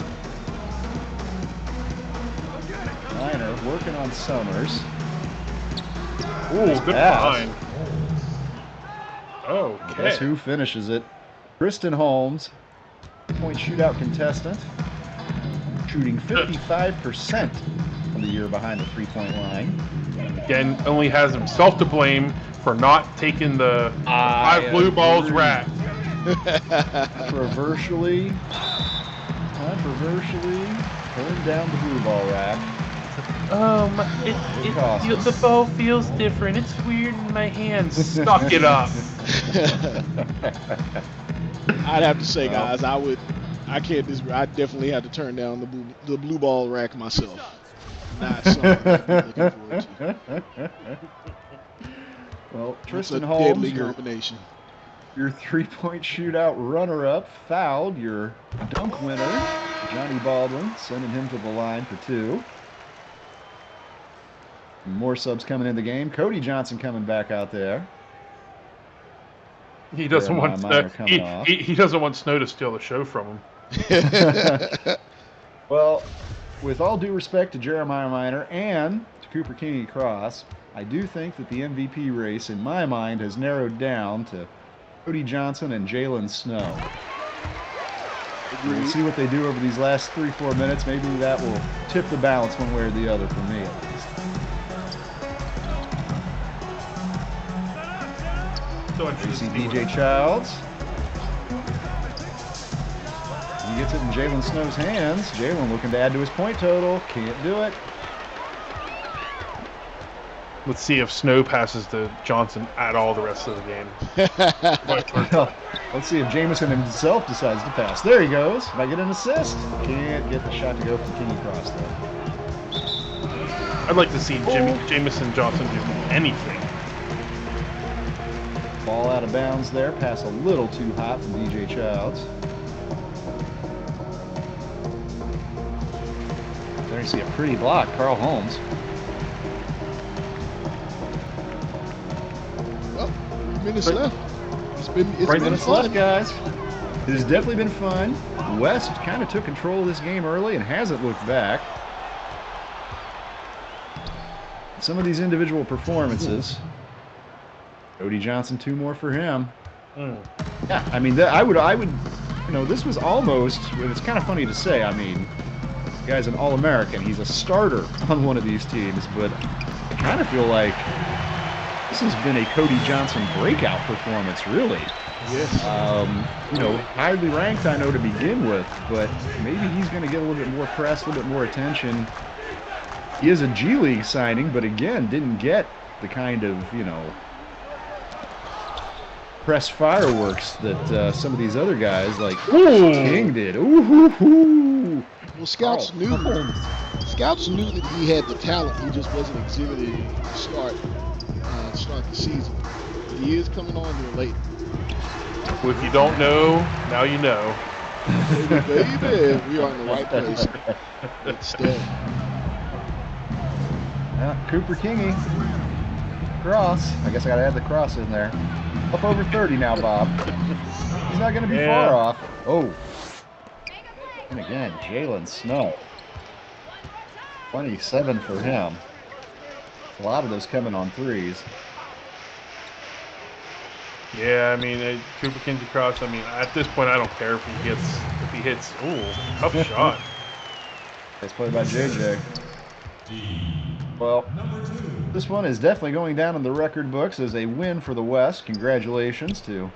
Minor working on Summers. Ooh, good find. Okay. Guess who finishes it? Kristen Holmes, point shootout contestant, shooting 55% from the year behind the three-point line. Again, only has himself to blame for not taking the 5 blue balls rack. Controversially, turned down the blue ball rack. The ball feels different. It's weird in my hands. Suck it up. I'd have to say, guys, I can't disagree. I definitely had to turn down the blue ball rack myself. Not something I'd be looking forward to. Well, That's Tristan a Holmes, deadly combination. Your three-point shootout runner-up fouled your dunk winner, Johnny Baldwin, sending him to the line for 2. More subs coming in the game. Cody Johnson coming back out there. He doesn't want Snow. He doesn't want Snow to steal the show from him. Well, with all due respect to Jeremiah Minor and to Cooper Kingy Cross, I do think that the MVP race, in my mind, has narrowed down to Cody Johnson and Jalen Snow. We'll see what they do over these last 3-4 minutes. Maybe that will tip the balance one way or the other for me, at least. You see DJ Childs. He gets it in Jalen Snow's hands. Jalen looking to add to his point total. Can't do it. Let's see if Snow passes to Johnson at all the rest of the game. Let's see if Jameson himself decides to pass. There he goes. Might get an assist. Can't get the shot to go from King across though. I'd like to see Jameson Johnson do anything. Ball out of bounds there. Pass a little too hot from DJ Childs. There you see a pretty block. Carl Holmes. Well, 3 minutes left. It's been 3 minutes left, guys. It has definitely been fun. West kind of took control of this game early and hasn't looked back. Some of these individual performances. Cody Johnson, 2 more for him. Yeah, I mean, I would, you know, this was almost. It's kind of funny to say. I mean, the guy's an All-American. He's a starter on one of these teams, but I kind of feel like this has been a Cody Johnson breakout performance, really. Yes. You know, highly ranked, I know, to begin with, but maybe he's going to get a little bit more press, a little bit more attention. He is a G League signing, but again, didn't get the kind of, you know, press fireworks that some of these other guys like King did. Ooh. Well, scouts knew that he had the talent. He just wasn't exhibiting to start the season. But he is coming on here late. Well, if you don't know, now you know. Baby, we are in the right place. Instead. Yeah, Cooper Kingy. Cross. I guess I got to add the cross in there. Up over 30 now, Bob. He's not going to be far off. Oh. And again, Jalen Snow. 27 for him. A lot of those coming on threes. Yeah, I mean, Cooper Kinsey cross. I mean, at this point, I don't care if he hits. Ooh, tough shot. Nice play by JJ. Well, this one is definitely going down in the record books as a win for the West. Congratulations to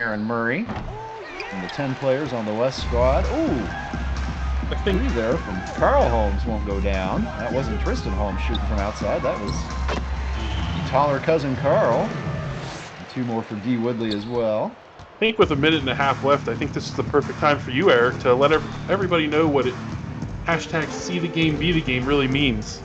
Aaron Murray and the 10 players on the West squad. Ooh, I think there from Carl Holmes won't go down. That wasn't Tristan Holmes shooting from outside. That was the taller cousin Carl. And 2 more for D. Woodley as well. I think with 1.5 minutes left, I think this is the perfect time for you, Eric, to let everybody know what hashtag see the game, be the game really means.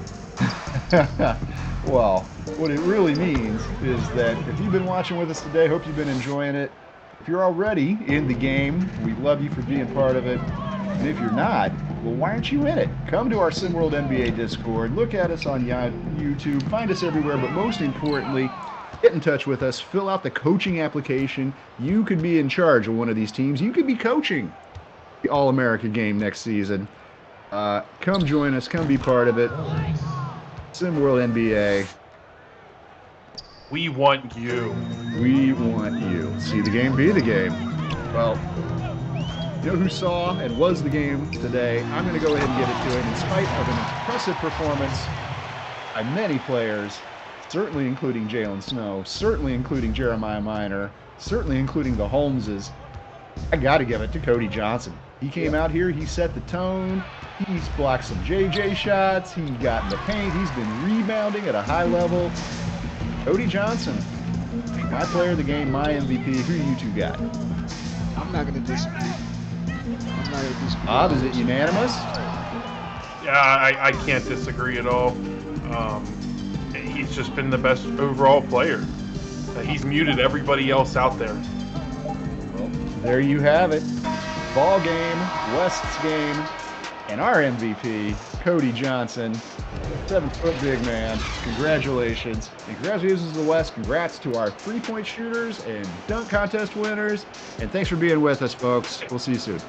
Well, what it really means is that if you've been watching with us today, hope you've been enjoying it. If you're already in the game, we love you for being part of it. And if you're not, well, why aren't you in it? Come to our SimWorld NBA Discord. Look at us on YouTube. Find us everywhere. But most importantly, get in touch with us. Fill out the coaching application. You could be in charge of one of these teams. You could be coaching the All-America game next season. Come join us. Come be part of it. SimWorld NBA. We want you. We want you. See the game, be the game. Well, you know who saw and was the game today? I'm going to go ahead and give it to him. In spite of an impressive performance by many players, certainly including Jalen Snow, certainly including Jeremiah Minor, certainly including the Holmeses, I got to give it to Cody Johnson. He came out here, he set the tone, he's blocked some JJ shots, he got in the paint, he's been rebounding at a high level. Cody Johnson, my player of the game, my MVP. Who you two got? I'm not going to disagree. Bob, is it unanimous? Yeah, I can't disagree at all. He's just been the best overall player. He's muted everybody else out there. Well, there you have it. Ball game, West's game, and our MVP, Cody Johnson, 7-foot big man. Congratulations. And congratulations to the West. Congrats to our three-point shooters and dunk contest winners. And thanks for being with us, folks. We'll see you soon.